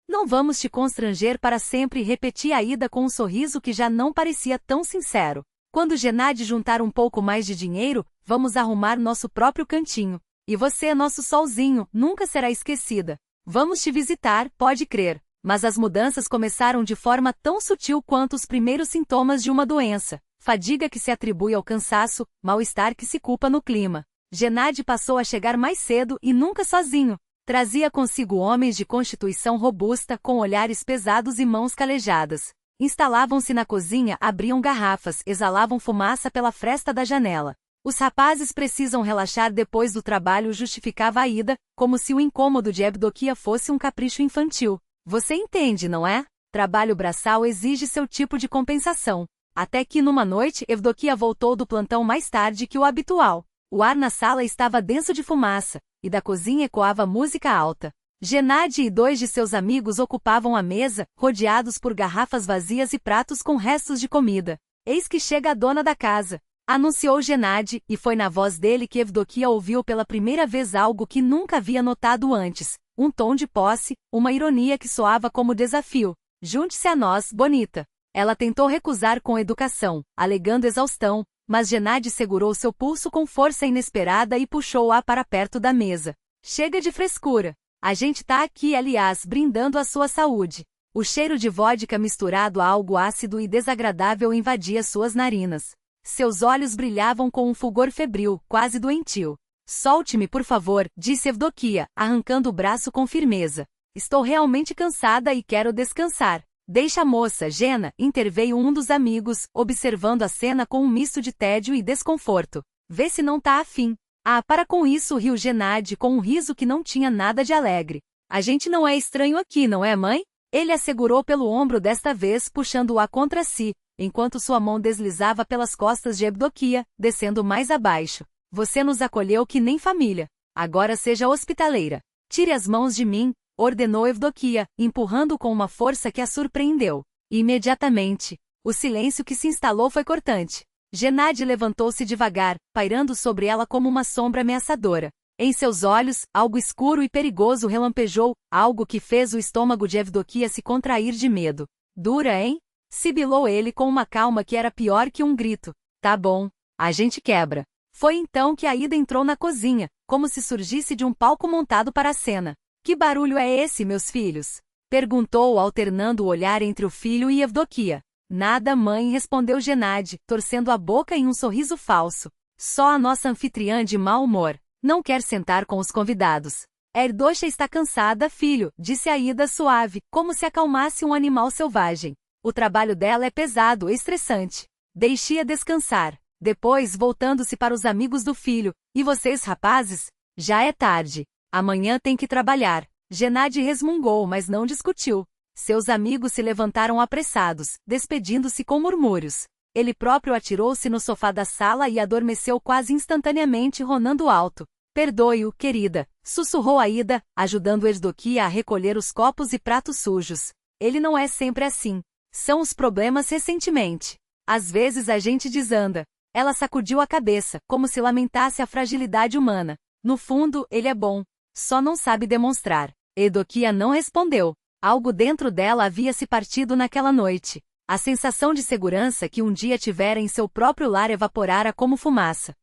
Não vamos te constranger para sempre, repetia Aida com um sorriso que já não parecia tão sincero. Quando Gennady juntar um pouco mais de dinheiro, vamos arrumar nosso próprio cantinho. E você é nosso solzinho, nunca será esquecida. Vamos te visitar, pode crer. Mas as mudanças começaram de forma tão sutil quanto os primeiros sintomas de uma doença. Fadiga que se atribui ao cansaço, mal-estar que se culpa no clima. Gennady passou a chegar mais cedo e nunca sozinho. Trazia consigo homens de constituição robusta, com olhares pesados e mãos calejadas. Instalavam-se na cozinha, abriam garrafas, exalavam fumaça pela fresta da janela. Os rapazes precisam relaxar depois do trabalho, justificava Aida, como se o incômodo de Evdokia fosse um capricho infantil. Você entende, não é? Trabalho braçal exige seu tipo de compensação. Até que numa noite, Evdokia voltou do plantão mais tarde que o habitual. O ar na sala estava denso de fumaça, e da cozinha ecoava música alta. Gennady e 2 de seus amigos ocupavam a mesa, rodeados por garrafas vazias e pratos com restos de comida. Eis que chega a dona da casa, anunciou Gennady, e foi na voz dele que Evdokia ouviu pela primeira vez algo que nunca havia notado antes, um tom de posse, uma ironia que soava como desafio. Junte-se a nós, bonita. Ela tentou recusar com educação, alegando exaustão, mas Gennady segurou seu pulso com força inesperada e puxou-a para perto da mesa. Chega de frescura. A gente tá aqui, aliás, brindando a sua saúde. O cheiro de vodka misturado a algo ácido e desagradável invadia suas narinas. Seus olhos brilhavam com um fulgor febril, quase doentio. Solte-me, por favor, disse Evdokia, arrancando o braço com firmeza. Estou realmente cansada e quero descansar. Deixa a moça, Gena, interveio um dos amigos, observando a cena com um misto de tédio e desconforto. Vê se não tá afim. Ah, para com isso, riu Gennady com um riso que não tinha nada de alegre. A gente não é estranho aqui, não é, mãe? Ele a segurou pelo ombro desta vez, puxando-a contra si, enquanto sua mão deslizava pelas costas de Evdokia, descendo mais abaixo. Você nos acolheu que nem família. Agora seja hospitaleira. Tire as mãos de mim, ordenou Evdokia, empurrando com uma força que a surpreendeu. Imediatamente, o silêncio que se instalou foi cortante. Gennady levantou-se devagar, pairando sobre ela como uma sombra ameaçadora. Em seus olhos, algo escuro e perigoso relampejou, algo que fez o estômago de Evdokia se contrair de medo. Dura, hein? Sibilou ele com uma calma que era pior que um grito. Tá bom, a gente quebra. Foi então que Aida entrou na cozinha, como se surgisse de um palco montado para a cena. Que barulho é esse, meus filhos? Perguntou, alternando o olhar entre o filho e Evdokia. Nada, mãe, respondeu Gennady, torcendo a boca em um sorriso falso. Só a nossa anfitriã de mau humor. Não quer sentar com os convidados. Erdocha está cansada, filho, disse Aida suave, como se acalmasse um animal selvagem. O trabalho dela é pesado e estressante. Deixe-a descansar. Depois, voltando-se para os amigos do filho. E vocês, rapazes? Já é tarde. Amanhã tem que trabalhar. Gennady resmungou, mas não discutiu. Seus amigos se levantaram apressados, despedindo-se com murmúrios. Ele próprio atirou-se no sofá da sala e adormeceu quase instantaneamente, ronando alto. Perdoe-o, querida, sussurrou Aida, ajudando Evdokia a recolher os copos e pratos sujos. Ele não é sempre assim. São os problemas recentemente. Às vezes a gente desanda. Ela sacudiu a cabeça, como se lamentasse a fragilidade humana. No fundo, ele é bom. Só não sabe demonstrar. Evdokia não respondeu. Algo dentro dela havia se partido naquela noite. A sensação de segurança que um dia tivera em seu próprio lar evaporara como fumaça.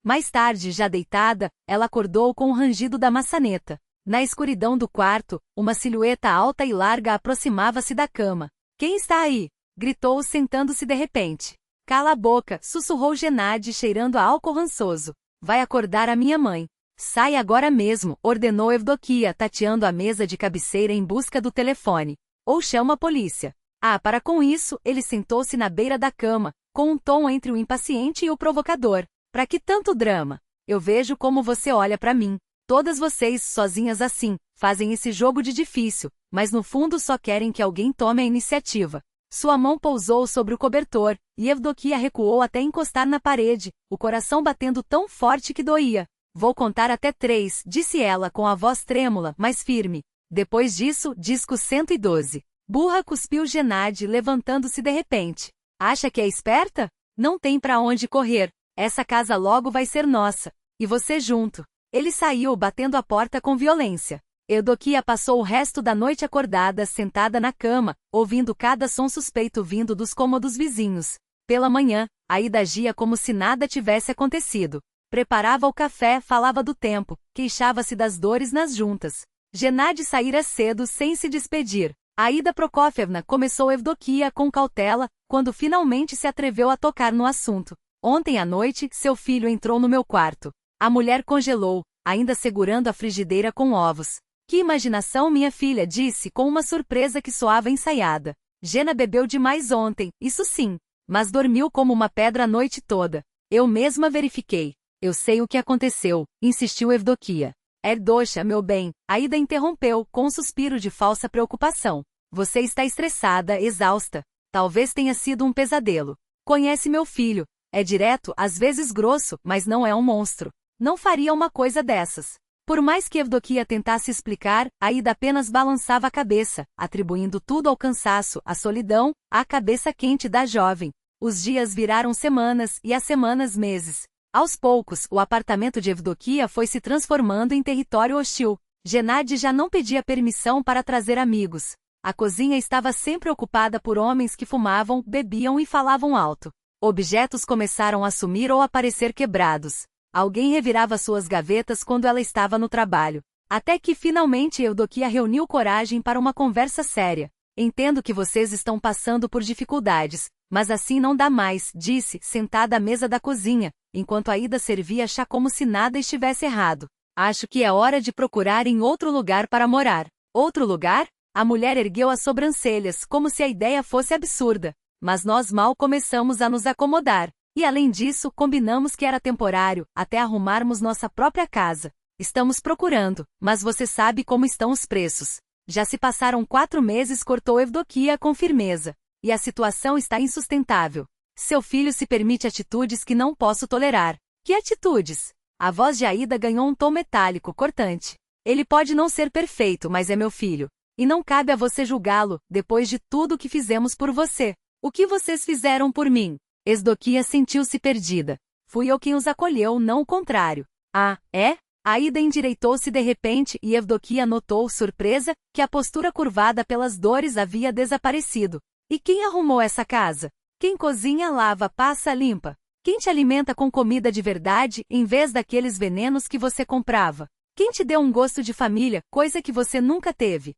Mais tarde, já deitada, ela acordou com o rangido da maçaneta. Na escuridão do quarto, uma silhueta alta e larga aproximava-se da cama. Quem está aí? Gritou, sentando-se de repente. Cala a boca, sussurrou Gennady, cheirando a álcool rançoso. Vai acordar a minha mãe. Sai agora mesmo, ordenou Evdokia, tateando a mesa de cabeceira em busca do telefone. Ou chama a polícia. Ah, para com isso, ele sentou-se na beira da cama, com um tom entre o impaciente e o provocador. Pra que tanto drama? Eu vejo como você olha pra mim. Todas vocês, sozinhas assim, fazem esse jogo de difícil, mas no fundo só querem que alguém tome a iniciativa. Sua mão pousou sobre o cobertor, e Evdokia recuou até encostar na parede, o coração batendo tão forte que doía. Vou contar até 3, disse ela com a voz trêmula, mas firme. Depois disso, disco 112. Burra, cuspiu Gennady, levantando-se de repente. Acha que é esperta? Não tem pra onde correr. Essa casa logo vai ser nossa. E você junto. Ele saiu batendo a porta com violência. Eudoquia passou o resto da noite acordada, sentada na cama, ouvindo cada som suspeito vindo dos cômodos vizinhos. Pela manhã, Aida agia como se nada tivesse acontecido. Preparava o café, falava do tempo, queixava-se das dores nas juntas. Gennady saíra cedo sem se despedir. Aida Prokofyevna começou Evdokia com cautela, quando finalmente se atreveu a tocar no assunto. Ontem à noite, seu filho entrou no meu quarto. A mulher congelou, ainda segurando a frigideira com ovos. Que imaginação, minha filha, disse com uma surpresa que soava ensaiada. Gena bebeu demais ontem, isso sim, mas dormiu como uma pedra a noite toda. Eu mesma verifiquei. Eu sei o que aconteceu, insistiu Evdokia. Erdocha, meu bem, Aida interrompeu, com um suspiro de falsa preocupação. Você está estressada, exausta. Talvez tenha sido um pesadelo. Conhece meu filho. É direto, às vezes grosso, mas não é um monstro. Não faria uma coisa dessas. Por mais que Evdokia tentasse explicar, Aida apenas balançava a cabeça, atribuindo tudo ao cansaço, à solidão, à cabeça quente da jovem. Os dias viraram semanas e as semanas meses. Aos poucos, o apartamento de Evdokia foi se transformando em território hostil. Gennady já não pedia permissão para trazer amigos. A cozinha estava sempre ocupada por homens que fumavam, bebiam e falavam alto. Objetos começaram a sumir ou a parecer quebrados. Alguém revirava suas gavetas quando ela estava no trabalho. Até que finalmente Evdokia reuniu coragem para uma conversa séria. Entendo que vocês estão passando por dificuldades, mas assim não dá mais, disse, sentada à mesa da cozinha, enquanto Aida servia chá como se nada estivesse errado. Acho que é hora de procurar em outro lugar para morar. Outro lugar? A mulher ergueu as sobrancelhas, como se a ideia fosse absurda. Mas nós mal começamos a nos acomodar. E além disso, combinamos que era temporário, até arrumarmos nossa própria casa. Estamos procurando, mas você sabe como estão os preços. Já se passaram 4 meses, cortou Evdokia com firmeza. E a situação está insustentável. Seu filho se permite atitudes que não posso tolerar. Que atitudes? A voz de Aida ganhou um tom metálico, cortante. Ele pode não ser perfeito, mas é meu filho. E não cabe a você julgá-lo, depois de tudo que fizemos por você. O que vocês fizeram por mim? Evdokia sentiu-se perdida. Fui eu quem os acolheu, não o contrário. Ah, é? Aida endireitou-se de repente e Evdokia notou, surpresa, que a postura curvada pelas dores havia desaparecido. E quem arrumou essa casa? Quem cozinha, lava, passa, limpa? Quem te alimenta com comida de verdade, em vez daqueles venenos que você comprava? Quem te deu um gosto de família, coisa que você nunca teve?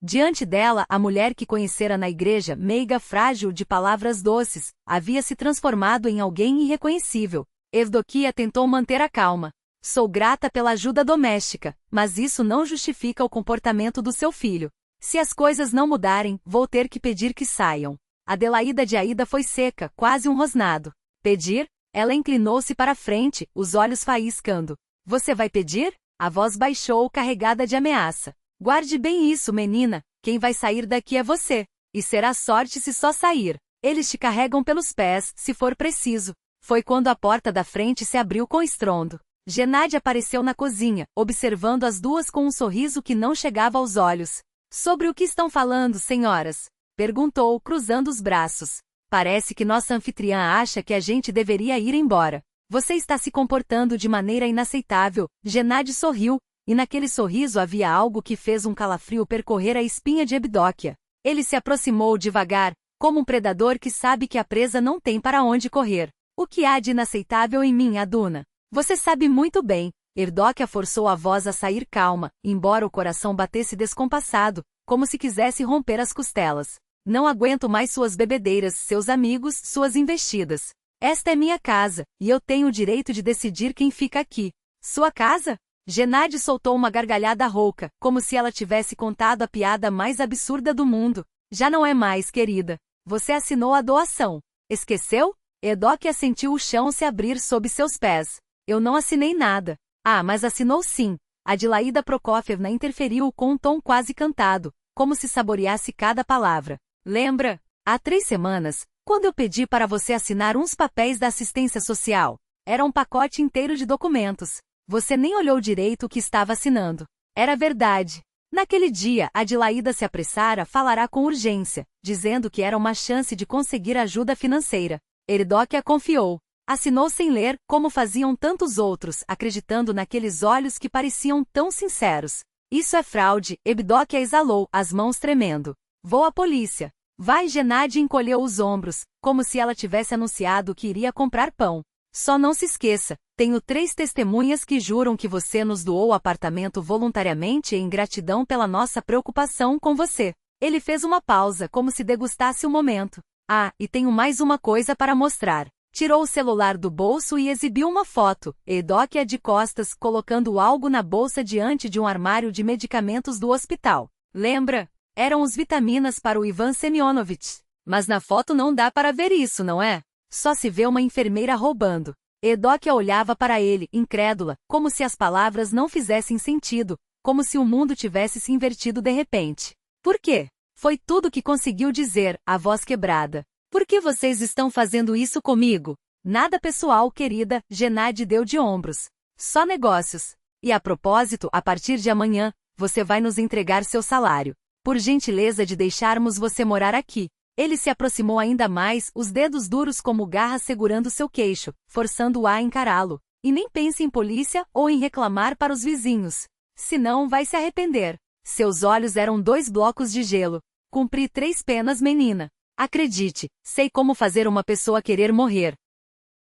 Diante dela, a mulher que conhecera na igreja, meiga, frágil, de palavras doces, havia se transformado em alguém irreconhecível. Evdokia tentou manter a calma. Sou grata pela ajuda doméstica, mas isso não justifica o comportamento do seu filho. Se as coisas não mudarem, vou ter que pedir que saiam. Adelaída de Aida foi seca, quase um rosnado. Pedir? Ela inclinou-se para a frente, os olhos faiscando. Você vai pedir? A voz baixou, carregada de ameaça. Guarde bem isso, menina, quem vai sair daqui é você. E será sorte se só sair. Eles te carregam pelos pés, se for preciso. Foi quando a porta da frente se abriu com estrondo. Gennady apareceu na cozinha, observando as duas com um sorriso que não chegava aos olhos. Sobre o que estão falando, senhoras? Perguntou, cruzando os braços. Parece que nossa anfitriã acha que a gente deveria ir embora. Você está se comportando de maneira inaceitável. Gennady sorriu, e naquele sorriso havia algo que fez um calafrio percorrer a espinha de Evdokia. Ele se aproximou devagar, como um predador que sabe que a presa não tem para onde correr. O que há de inaceitável em mim, Aduna? Você sabe muito bem. Evdokia forçou a voz a sair calma, embora o coração batesse descompassado, como se quisesse romper as costelas. Não aguento mais suas bebedeiras, seus amigos, suas investidas. Esta é minha casa, e eu tenho o direito de decidir quem fica aqui. Sua casa? Gennady soltou uma gargalhada rouca, como se ela tivesse contado a piada mais absurda do mundo. Já não é mais, querida. Você assinou a doação. Esqueceu? Evdokia sentiu o chão se abrir sob seus pés. Eu não assinei nada. Ah, mas assinou sim. Adelaída Prokofyevna interferiu com um tom quase cantado, como se saboreasse cada palavra. Lembra? Há 3 semanas, quando eu pedi para você assinar uns papéis da assistência social. Era um pacote inteiro de documentos. Você nem olhou direito o que estava assinando. Era verdade. Naquele dia, Adelaída se apressara falará com urgência, dizendo que era uma chance de conseguir ajuda financeira. Evdokia confiou. Assinou sem ler, como faziam tantos outros, acreditando naqueles olhos que pareciam tão sinceros. Isso é fraude, Evdokia exalou, as mãos tremendo. Vou à polícia. Vai, Gennady encolheu os ombros, como se ela tivesse anunciado que iria comprar pão. Só não se esqueça, tenho 3 testemunhas que juram que você nos doou o apartamento voluntariamente em gratidão pela nossa preocupação com você. Ele fez uma pausa, como se degustasse o momento. Ah, e tenho mais uma coisa para mostrar. Tirou o celular do bolso e exibiu uma foto, Evdokia de costas, colocando algo na bolsa diante de um armário de medicamentos do hospital. Lembra? Eram os vitaminas para o Ivan Semyonovich. Mas na foto não dá para ver isso, não é? Só se vê uma enfermeira roubando. Evdokia olhava para ele, incrédula, como se as palavras não fizessem sentido, como se o mundo tivesse se invertido de repente. Por quê? Foi tudo que conseguiu dizer, a voz quebrada. Por que vocês estão fazendo isso comigo? Nada pessoal, querida, Gennady deu de ombros. Só negócios. E a propósito, a partir de amanhã, você vai nos entregar seu salário. Por gentileza de deixarmos você morar aqui. Ele se aproximou ainda mais, os dedos duros como garras segurando seu queixo, forçando-o a encará-lo. E nem pense em polícia ou em reclamar para os vizinhos. Senão vai se arrepender. Seus olhos eram 2 blocos de gelo. Cumpri 3 penas, menina. Acredite, sei como fazer uma pessoa querer morrer.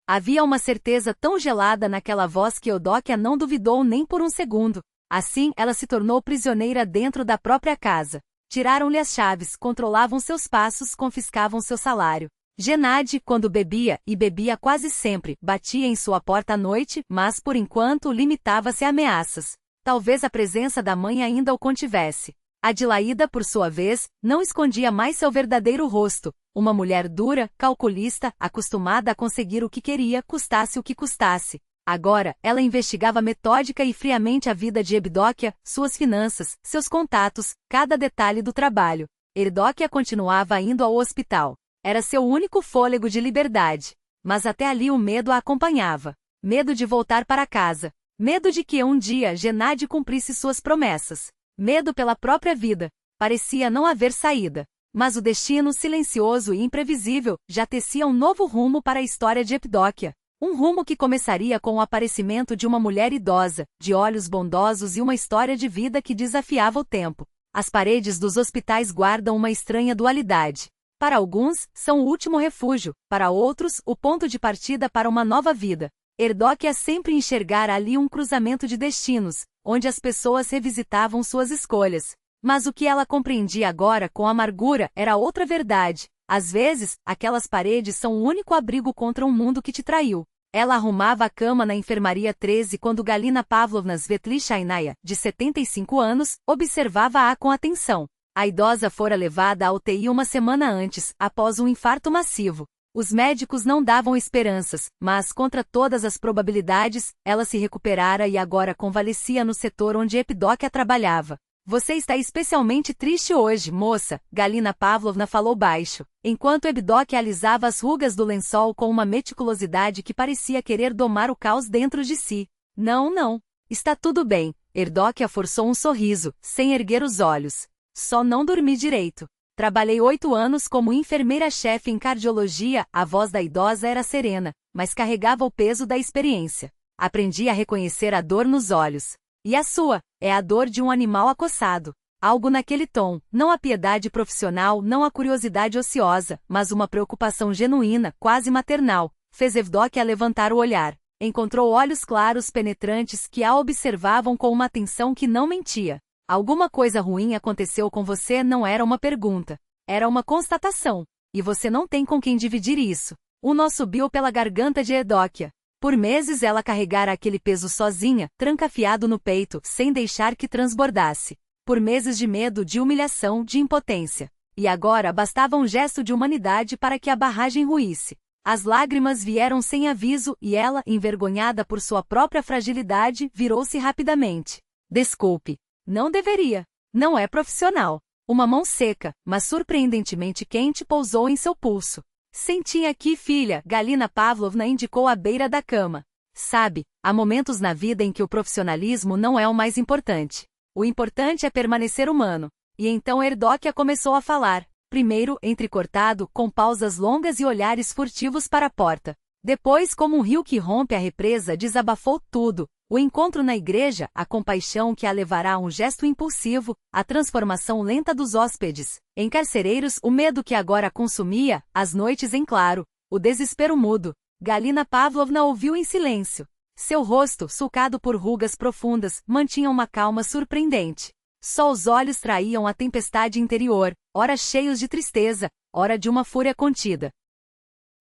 Havia uma certeza tão gelada naquela voz que Evdokia não duvidou nem por um segundo. Assim, ela se tornou prisioneira dentro da própria casa. Tiraram-lhe as chaves, controlavam seus passos, confiscavam seu salário. Gennady, quando bebia, e bebia quase sempre, batia em sua porta à noite, mas por enquanto limitava-se a ameaças. Talvez a presença da mãe ainda o contivesse. Adelaída, por sua vez, não escondia mais seu verdadeiro rosto, uma mulher dura, calculista, acostumada a conseguir o que queria, custasse o que custasse. Agora, ela investigava metódica e friamente a vida de Evdokia, suas finanças, seus contatos, cada detalhe do trabalho. Evdokia continuava indo ao hospital. Era seu único fôlego de liberdade. Mas até ali o medo a acompanhava. Medo de voltar para casa. Medo de que um dia Gennady cumprisse suas promessas. Medo pela própria vida. Parecia não haver saída. Mas o destino silencioso e imprevisível já tecia um novo rumo para a história de Evdokia. Um rumo que começaria com o aparecimento de uma mulher idosa, de olhos bondosos e uma história de vida que desafiava o tempo. As paredes dos hospitais guardam uma estranha dualidade. Para alguns, são o último refúgio, para outros, o ponto de partida para uma nova vida. Evdokia sempre enxergara ali um cruzamento de destinos, onde as pessoas revisitavam suas escolhas. Mas o que ela compreendia agora com amargura era outra verdade. Às vezes, aquelas paredes são o único abrigo contra um mundo que te traiu. Ela arrumava a cama na enfermaria 13 quando Galina Pavlovna Svetlishainaya, de 75 anos, observava-a com atenção. A idosa fora levada à UTI uma semana antes, após um infarto massivo. Os médicos não davam esperanças, mas, contra todas as probabilidades, ela se recuperara e agora convalescia no setor onde Evdokia trabalhava. Você está especialmente triste hoje, moça, Galina Pavlovna falou baixo, enquanto Evdokia alisava as rugas do lençol com uma meticulosidade que parecia querer domar o caos dentro de si. Não. Está tudo bem, Evdokia forçou um sorriso, sem erguer os olhos. Só não dormi direito. Trabalhei 8 anos como enfermeira-chefe em cardiologia, a voz da idosa era serena, mas carregava o peso da experiência. Aprendi a reconhecer a dor nos olhos. E a sua? É a dor de um animal acossado. Algo naquele tom, não a piedade profissional, não a curiosidade ociosa, mas uma preocupação genuína, quase maternal, fez Evdokia levantar o olhar. Encontrou olhos claros penetrantes que a observavam com uma atenção que não mentia. Alguma coisa ruim aconteceu com você não era uma pergunta. Era uma constatação. E você não tem com quem dividir isso. O nó subiu pela garganta de Evdokia. Por meses ela carregara aquele peso sozinha, trancafiado no peito, sem deixar que transbordasse. Por meses de medo, de humilhação, de impotência. E agora bastava um gesto de humanidade para que a barragem ruísse. As lágrimas vieram sem aviso e ela, envergonhada por sua própria fragilidade, virou-se rapidamente. Desculpe. Não deveria. Não é profissional. Uma mão seca, mas surpreendentemente quente pousou em seu pulso. Senti aqui, filha, Galina Pavlovna indicou à beira da cama. Sabe, há momentos na vida em que o profissionalismo não é o mais importante. O importante é permanecer humano. E então Evdokia começou a falar. Primeiro, entrecortado, com pausas longas e olhares furtivos para a porta. Depois, como um rio que rompe a represa, desabafou tudo. O encontro na igreja, a compaixão que a levará a um gesto impulsivo, a transformação lenta dos hóspedes em carcereiros, o medo que agora a consumia, as noites em claro, o desespero mudo. Galina Pavlovna ouviu em silêncio. Seu rosto, sulcado por rugas profundas, mantinha uma calma surpreendente. Só os olhos traíam a tempestade interior, ora cheios de tristeza, ora de uma fúria contida.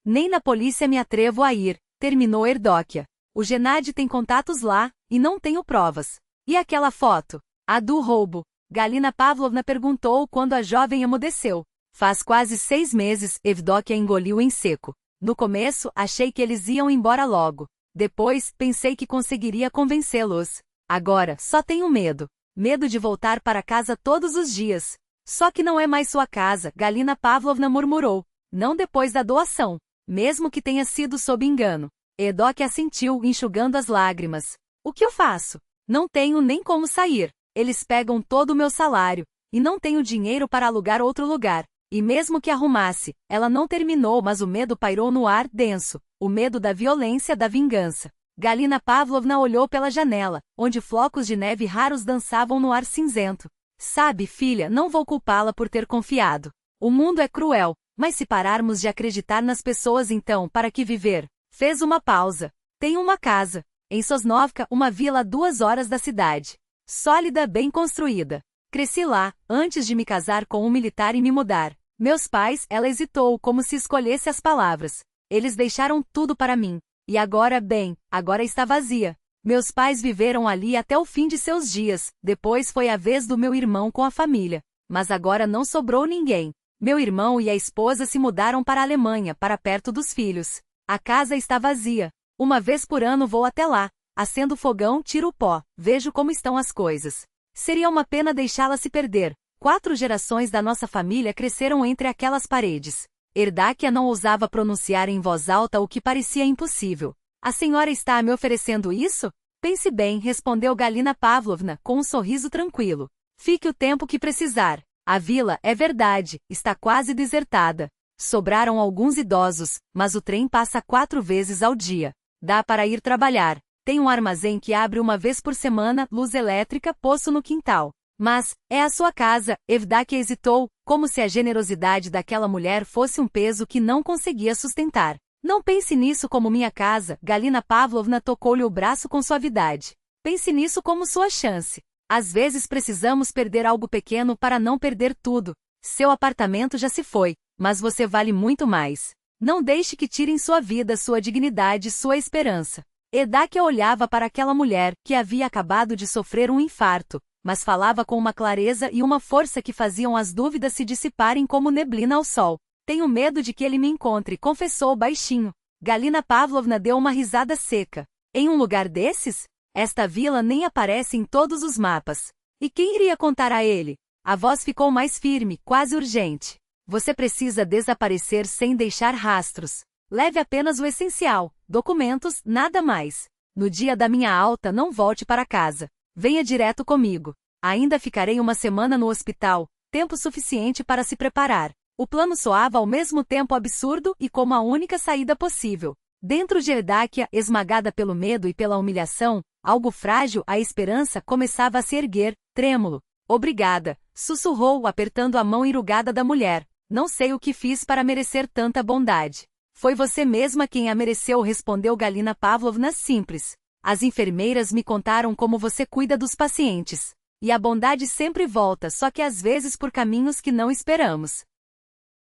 Nem na polícia me atrevo a ir, terminou Evdokia. O Gennady tem contatos lá, e não tenho provas. E aquela foto? A do roubo? Galina Pavlovna perguntou quando a jovem emudeceu. Faz quase 6 meses, Evdokia engoliu em seco. No começo, achei que eles iam embora logo. Depois, pensei que conseguiria convencê-los. Agora, só tenho medo. Medo de voltar para casa todos os dias. Só que não é mais sua casa, Galina Pavlovna murmurou. Não depois da doação. Mesmo que tenha sido sob engano. Evdokia assentiu, enxugando as lágrimas. O que eu faço? Não tenho nem como sair. Eles pegam todo o meu salário. E não tenho dinheiro para alugar outro lugar. E mesmo que arrumasse, ela não terminou, mas o medo pairou no ar denso. O medo da violência, da vingança. Galina Pavlovna olhou pela janela, onde flocos de neve raros dançavam no ar cinzento. Sabe, filha, não vou culpá-la por ter confiado. O mundo é cruel, mas se pararmos de acreditar nas pessoas então, para que viver? Fez uma pausa. Tenho uma casa. Em Sosnovka, uma vila a 2 horas da cidade. Sólida, bem construída. Cresci lá, antes de me casar com um militar e me mudar. Meus pais, ela hesitou, como se escolhesse as palavras. Eles deixaram tudo para mim. E agora, bem, agora está vazia. Meus pais viveram ali até o fim de seus dias, depois foi a vez do meu irmão com a família. Mas agora não sobrou ninguém. Meu irmão e a esposa se mudaram para a Alemanha, para perto dos filhos. A casa está vazia. Uma vez por ano vou até lá. Acendo o fogão, tiro o pó, vejo como estão as coisas. Seria uma pena deixá-la se perder. 4 gerações da nossa família cresceram entre aquelas paredes. Evdokia não ousava pronunciar em voz alta o que parecia impossível. A senhora está me oferecendo isso? Pense bem, respondeu Galina Pavlovna, com um sorriso tranquilo. Fique o tempo que precisar. A vila, é verdade, está quase desertada. Sobraram alguns idosos, mas o trem passa 4 vezes ao dia. Dá para ir trabalhar. Tem um armazém que abre uma vez por semana, luz elétrica, poço no quintal. Mas, é a sua casa, Evdokia hesitou, como se a generosidade daquela mulher fosse um peso que não conseguia sustentar. Não pense nisso como minha casa, Galina Pavlovna tocou-lhe o braço com suavidade. Pense nisso como sua chance. Às vezes precisamos perder algo pequeno para não perder tudo. Seu apartamento já se foi, mas você vale muito mais. Não deixe que tirem sua vida, sua dignidade, sua esperança. Evdokia olhava para aquela mulher, que havia acabado de sofrer um infarto, mas falava com uma clareza e uma força que faziam as dúvidas se dissiparem como neblina ao sol. Tenho medo de que ele me encontre, confessou baixinho. Galina Pavlovna deu uma risada seca. Em um lugar desses? Esta vila nem aparece em todos os mapas. E quem iria contar a ele? A voz ficou mais firme, quase urgente. Você precisa desaparecer sem deixar rastros. Leve apenas o essencial, documentos, nada mais. No dia da minha alta não volte para casa. Venha direto comigo. Ainda ficarei uma semana no hospital, tempo suficiente para se preparar. O plano soava ao mesmo tempo absurdo e como a única saída possível. Dentro de Evdokia, esmagada pelo medo e pela humilhação, algo frágil, a esperança, começava a se erguer, trêmulo. Obrigada, sussurrou, apertando a mão enrugada da mulher. Não sei o que fiz para merecer tanta bondade. Foi você mesma quem a mereceu, respondeu Galina Pavlovna simples. As enfermeiras me contaram como você cuida dos pacientes. E a bondade sempre volta, só que às vezes por caminhos que não esperamos.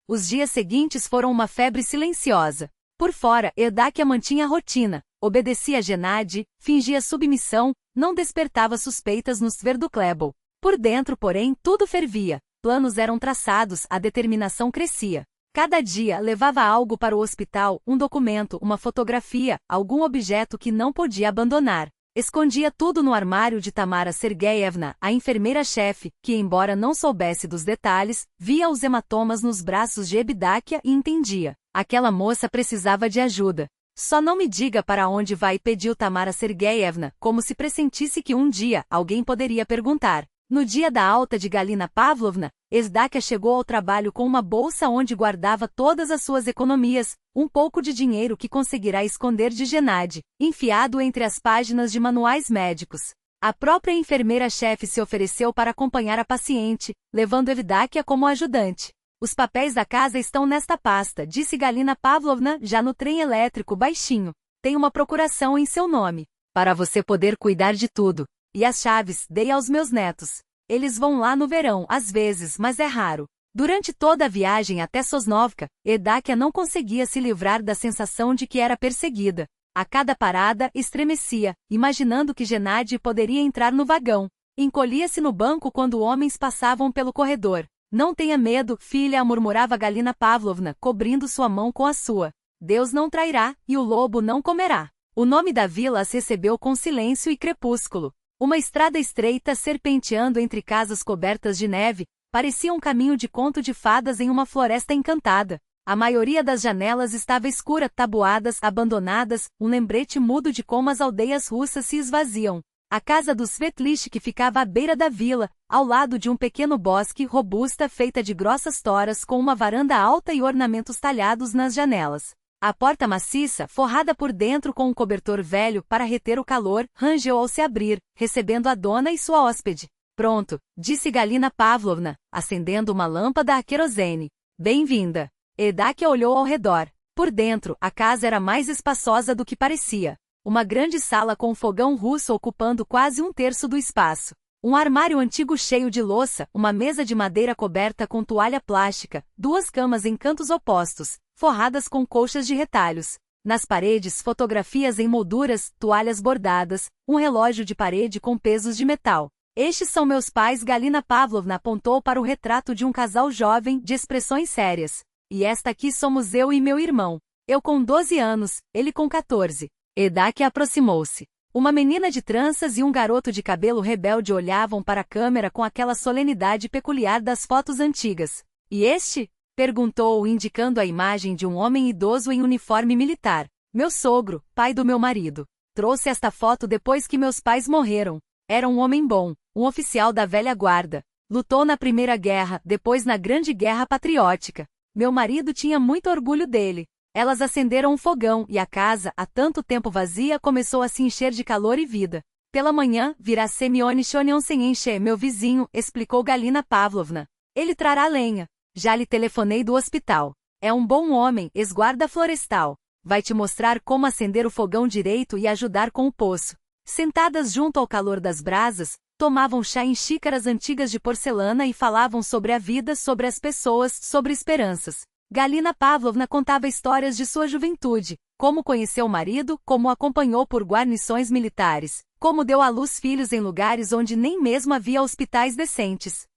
Os dias seguintes foram uma febre silenciosa. Por fora, Evdokia mantinha a rotina, obedecia a Gennady, fingia submissão, não despertava suspeitas no Sverdlovsk. Por dentro, porém, tudo fervia. Planos eram traçados, a determinação crescia. Cada dia levava algo para o hospital, um documento, uma fotografia, algum objeto que não podia abandonar. Escondia tudo no armário de Tamara Sergeyevna, a enfermeira-chefe, que embora não soubesse dos detalhes, via os hematomas nos braços de Evdokia e entendia. Aquela moça precisava de ajuda. Só não me diga para onde vai, pediu Tamara Sergeyevna, como se pressentisse que um dia alguém poderia perguntar. No dia da alta de Galina Pavlovna, Evdakia chegou ao trabalho com uma bolsa onde guardava todas as suas economias, um pouco de dinheiro que conseguirá esconder de Gennady, enfiado entre as páginas de manuais médicos. A própria enfermeira-chefe se ofereceu para acompanhar a paciente, levando Evdakia como ajudante. Os papéis da casa estão nesta pasta, disse Galina Pavlovna, já no trem elétrico baixinho. Tem uma procuração em seu nome, para você poder cuidar de tudo. E as chaves dei aos meus netos. Eles vão lá no verão, às vezes, mas é raro. Durante toda a viagem até Sosnovka, Evdakia não conseguia se livrar da sensação de que era perseguida. A cada parada, estremecia, imaginando que Gennady poderia entrar no vagão. Encolhia-se no banco quando homens passavam pelo corredor. Não tenha medo, filha, murmurava Galina Pavlovna, cobrindo sua mão com a sua. Deus não trairá, e o lobo não comerá. O nome da vila as recebeu com silêncio e crepúsculo. Uma estrada estreita serpenteando entre casas cobertas de neve, parecia um caminho de conto de fadas em uma floresta encantada. A maioria das janelas estava escura, tabuadas, abandonadas, um lembrete mudo de como as aldeias russas se esvaziam. A casa dos Svetlichky ficava à beira da vila, ao lado de um pequeno bosque robusta feita de grossas toras com uma varanda alta e ornamentos talhados nas janelas. A porta maciça, forrada por dentro com um cobertor velho para reter o calor, rangeu ao se abrir, recebendo a dona e sua hóspede. Pronto, disse Galina Pavlovna, acendendo uma lâmpada a querosene. Bem-vinda. Evdakia olhou ao redor. Por dentro, a casa era mais espaçosa do que parecia. Uma grande sala com um fogão russo ocupando quase um terço do espaço. Um armário antigo cheio de louça, uma mesa de madeira coberta com toalha plástica, duas camas em cantos opostos, forradas com colchas de retalhos. Nas paredes, fotografias em molduras, toalhas bordadas, um relógio de parede com pesos de metal. Estes são meus pais. Galina Pavlovna apontou para o retrato de um casal jovem, de expressões sérias. E esta aqui somos eu e meu irmão. Eu com 12 anos, ele com 14. Evdakia aproximou-se. Uma menina de tranças e um garoto de cabelo rebelde olhavam para a câmera com aquela solenidade peculiar das fotos antigas. E este? Perguntou, indicando a imagem de um homem idoso em uniforme militar. Meu sogro, pai do meu marido. Trouxe esta foto depois que meus pais morreram. Era um homem bom, um oficial da velha guarda. Lutou na Primeira Guerra, depois na Grande Guerra Patriótica. Meu marido tinha muito orgulho dele. Elas acenderam um fogão e a casa, há tanto tempo vazia, começou a se encher de calor e vida. Pela manhã, virá Semyon Shonionsenenche, meu vizinho, explicou Galina Pavlovna. Ele trará lenha. Já lhe telefonei do hospital. É um bom homem, ex-guarda florestal. Vai te mostrar como acender o fogão direito e ajudar com o poço. Sentadas junto ao calor das brasas, tomavam chá em xícaras antigas de porcelana e falavam sobre a vida, sobre as pessoas, sobre esperanças. Galina Pavlovna contava histórias de sua juventude, como conheceu o marido, como o acompanhou por guarnições militares, como deu à luz filhos em lugares onde nem mesmo havia hospitais decentes.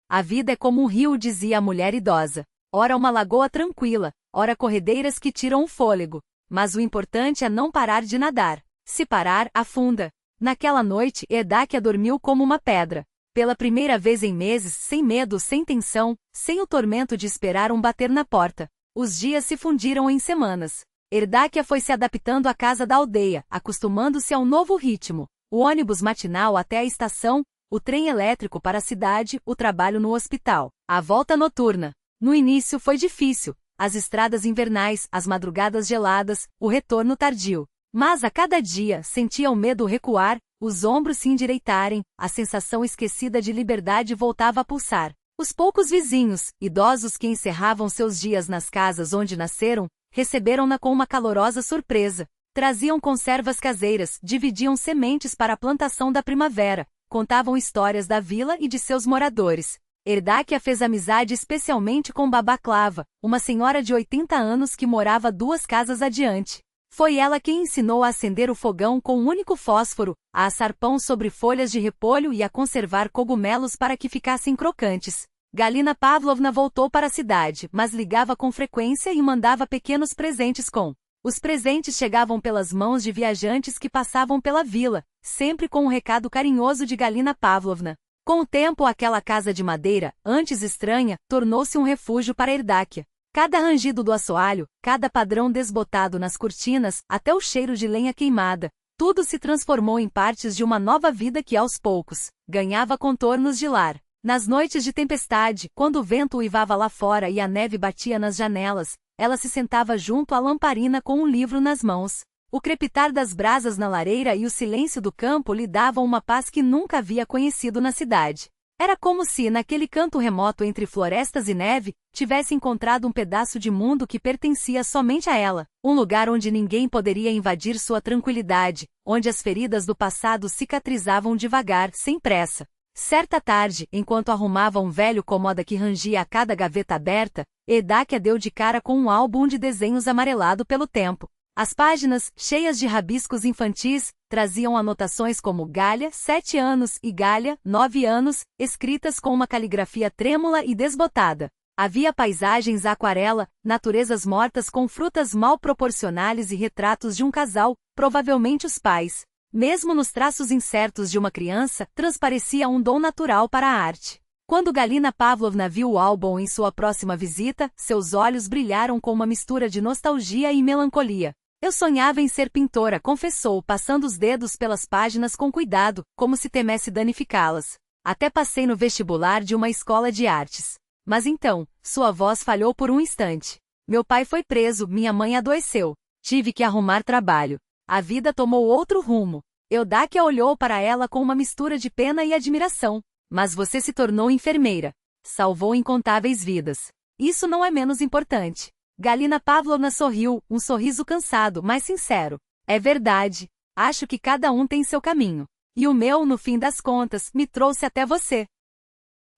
A vida é como um rio, dizia a mulher idosa. Ora uma lagoa tranquila, ora corredeiras que tiram o fôlego. Mas o importante é não parar de nadar. Se parar, afunda. Naquela noite, Evdakia dormiu como uma pedra. Pela primeira vez em meses, sem medo, sem tensão, sem o tormento de esperar um bater na porta. Os dias se fundiram em semanas. Evdakia foi se adaptando à casa da aldeia, acostumando-se ao novo ritmo. O ônibus matinal até a estação, o trem elétrico para a cidade, o trabalho no hospital, a volta noturna. No início foi difícil, as estradas invernais, as madrugadas geladas, o retorno tardio. Mas a cada dia, sentia o medo recuar, os ombros se endireitarem, a sensação esquecida de liberdade voltava a pulsar. Os poucos vizinhos, idosos que encerravam seus dias nas casas onde nasceram, receberam-na com uma calorosa surpresa. Traziam conservas caseiras, dividiam sementes para a plantação da primavera, contavam histórias da vila e de seus moradores. Evdakia fez amizade especialmente com Babá Klava, uma senhora de 80 anos que morava 2 casas adiante. Foi ela quem ensinou a acender o fogão com um único fósforo, a assar pão sobre folhas de repolho e a conservar cogumelos para que ficassem crocantes. Galina Pavlovna voltou para a cidade, mas ligava com frequência e mandava pequenos presentes com. Os presentes chegavam pelas mãos de viajantes que passavam pela vila, sempre com um recado carinhoso de Galina Pavlovna. Com o tempo, aquela casa de madeira, antes estranha, tornou-se um refúgio para Evdakia. Cada rangido do assoalho, cada padrão desbotado nas cortinas, até o cheiro de lenha queimada, Tudo se transformou em partes de uma nova vida que aos poucos ganhava contornos de lar. Nas noites de tempestade, quando o vento uivava lá fora e a neve batia nas janelas, ela se sentava junto à lamparina com um livro nas mãos. O crepitar das brasas na lareira e o silêncio do campo lhe davam uma paz que nunca havia conhecido na cidade. Era como se, naquele canto remoto entre florestas e neve, tivesse encontrado um pedaço de mundo que pertencia somente a ela, um lugar onde ninguém poderia invadir sua tranquilidade, onde as feridas do passado cicatrizavam devagar, sem pressa. Certa tarde, enquanto arrumava um velho cômoda que rangia a cada gaveta aberta, Eudáquia deu de cara com um álbum de desenhos amarelado pelo tempo. As páginas, cheias de rabiscos infantis, traziam anotações como Gália, 7 anos, e Gália, 9 anos, escritas com uma caligrafia trêmula e desbotada. Havia paisagens à aquarela, naturezas mortas com frutas mal proporcionais e retratos de um casal, provavelmente os pais. Mesmo nos traços incertos de uma criança, transparecia um dom natural para a arte. Quando Galina Pavlovna viu o álbum em sua próxima visita, seus olhos brilharam com uma mistura de nostalgia e melancolia. Eu sonhava em ser pintora, confessou, passando os dedos pelas páginas com cuidado, como se temesse danificá-las. Até passei no vestibular de uma escola de artes. Mas então, sua voz falhou por um instante. Meu pai foi preso, minha mãe adoeceu. Tive que arrumar trabalho. A vida tomou outro rumo. Eudáquia olhou para ela com uma mistura de pena e admiração. Mas você se tornou enfermeira. Salvou incontáveis vidas. Isso não é menos importante. Galina Pavlovna sorriu, um sorriso cansado, mas sincero. É verdade. Acho que cada um tem seu caminho. E o meu, no fim das contas, me trouxe até você.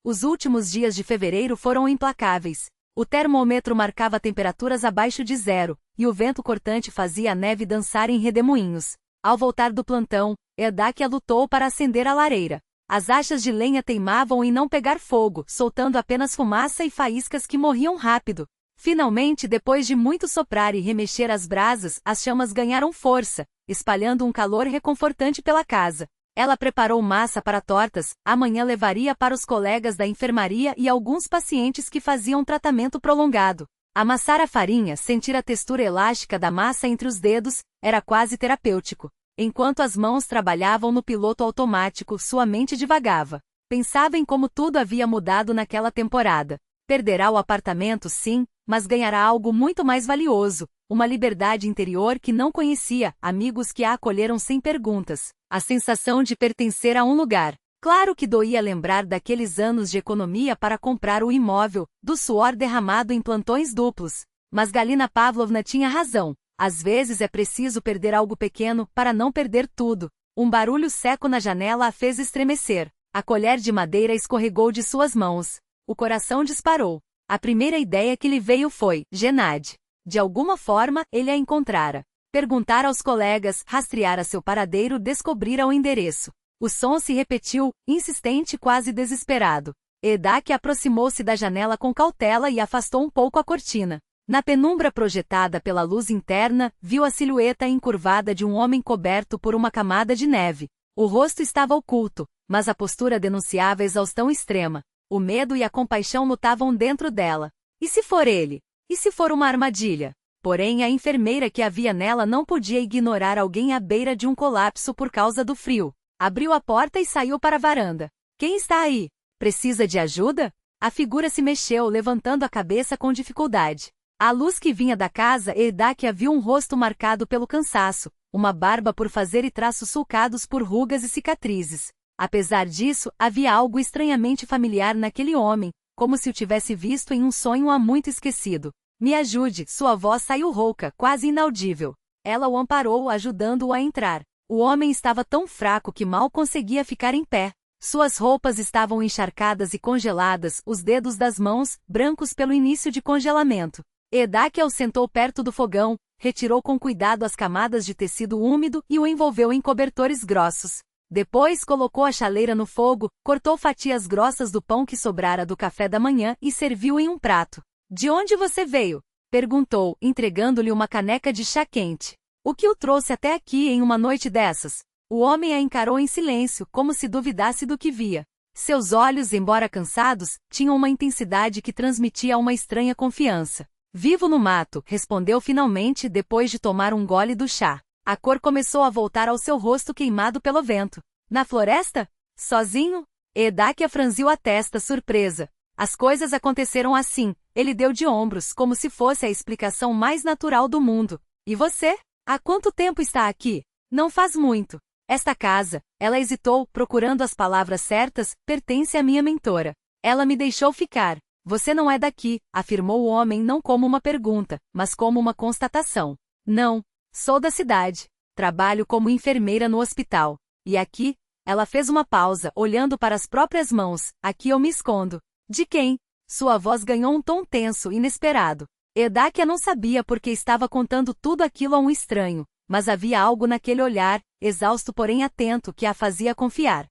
Os últimos dias de fevereiro foram implacáveis. O termômetro marcava temperaturas abaixo de zero, e o vento cortante fazia a neve dançar em redemoinhos. Ao voltar do plantão, Eudáquia lutou para acender a lareira. As achas de lenha teimavam em não pegar fogo, soltando apenas fumaça e faíscas que morriam rápido. Finalmente, depois de muito soprar e remexer as brasas, as chamas ganharam força, espalhando um calor reconfortante pela casa. Ela preparou massa para tortas, amanhã levaria para os colegas da enfermaria e alguns pacientes que faziam tratamento prolongado. Amassar a farinha, sentir a textura elástica da massa entre os dedos, era quase terapêutico. Enquanto as mãos trabalhavam no piloto automático, sua mente divagava. Pensava em como tudo havia mudado naquela temporada. Perderá o apartamento, sim, mas ganhará algo muito mais valioso, uma liberdade interior que não conhecia, amigos que a acolheram sem perguntas, a sensação de pertencer a um lugar. Claro que doía lembrar daqueles anos de economia para comprar o imóvel, do suor derramado em plantões duplos. Mas Galina Pavlovna tinha razão. Às vezes é preciso perder algo pequeno para não perder tudo. Um barulho seco na janela a fez estremecer. A colher de madeira escorregou de suas mãos. O coração disparou. A primeira ideia que lhe veio foi, Gennady. De alguma forma, ele a encontrara. Perguntar aos colegas, rastrear a seu paradeiro, descobrira o endereço. O som se repetiu, insistente, quase desesperado. Eudáquia aproximou-se da janela com cautela e afastou um pouco a cortina. Na penumbra projetada pela luz interna, viu a silhueta encurvada de um homem coberto por uma camada de neve. O rosto estava oculto, mas a postura denunciava exaustão extrema. O medo e a compaixão lutavam dentro dela. E se for ele? E se for uma armadilha? Porém, a enfermeira que havia nela não podia ignorar alguém à beira de um colapso por causa do frio. Abriu a porta e saiu para a varanda. Quem está aí? Precisa de ajuda? A figura se mexeu, levantando a cabeça com dificuldade. À luz que vinha da casa, Eudáquia viu um rosto marcado pelo cansaço, uma barba por fazer e traços sulcados por rugas e cicatrizes. Apesar disso, havia algo estranhamente familiar naquele homem, como se o tivesse visto em um sonho há muito esquecido. Me ajude, sua voz saiu rouca, quase inaudível. Ela o amparou, ajudando-o a entrar. O homem estava tão fraco que mal conseguia ficar em pé. Suas roupas estavam encharcadas e congeladas, os dedos das mãos, brancos pelo início de congelamento. Eudáquia o sentou perto do fogão, retirou com cuidado as camadas de tecido úmido e o envolveu em cobertores grossos. Depois colocou a chaleira no fogo, cortou fatias grossas do pão que sobrara do café da manhã e serviu em um prato. De onde você veio? Perguntou, entregando-lhe uma caneca de chá quente. O que o trouxe até aqui em uma noite dessas? O homem a encarou em silêncio, como se duvidasse do que via. Seus olhos, embora cansados, tinham uma intensidade que transmitia uma estranha confiança. Vivo no mato, respondeu finalmente depois de tomar um gole do chá. A cor começou a voltar ao seu rosto queimado pelo vento. Na floresta? Sozinho? Edáquia franziu a testa, surpresa. As coisas aconteceram assim. Ele deu de ombros, como se fosse a explicação mais natural do mundo. E você? Há quanto tempo está aqui? Não faz muito. Esta casa, ela hesitou, procurando as palavras certas, pertence à minha mentora. Ela me deixou ficar. Você não é daqui, afirmou o homem não como uma pergunta, mas como uma constatação. Não. Sou da cidade. Trabalho como enfermeira no hospital. E aqui? Ela fez uma pausa, olhando para as próprias mãos. Aqui eu me escondo. De quem? Sua voz ganhou um tom tenso, inesperado. Edáquia não sabia por que estava contando tudo aquilo a um estranho, mas havia algo naquele olhar, exausto porém atento, que a fazia confiar.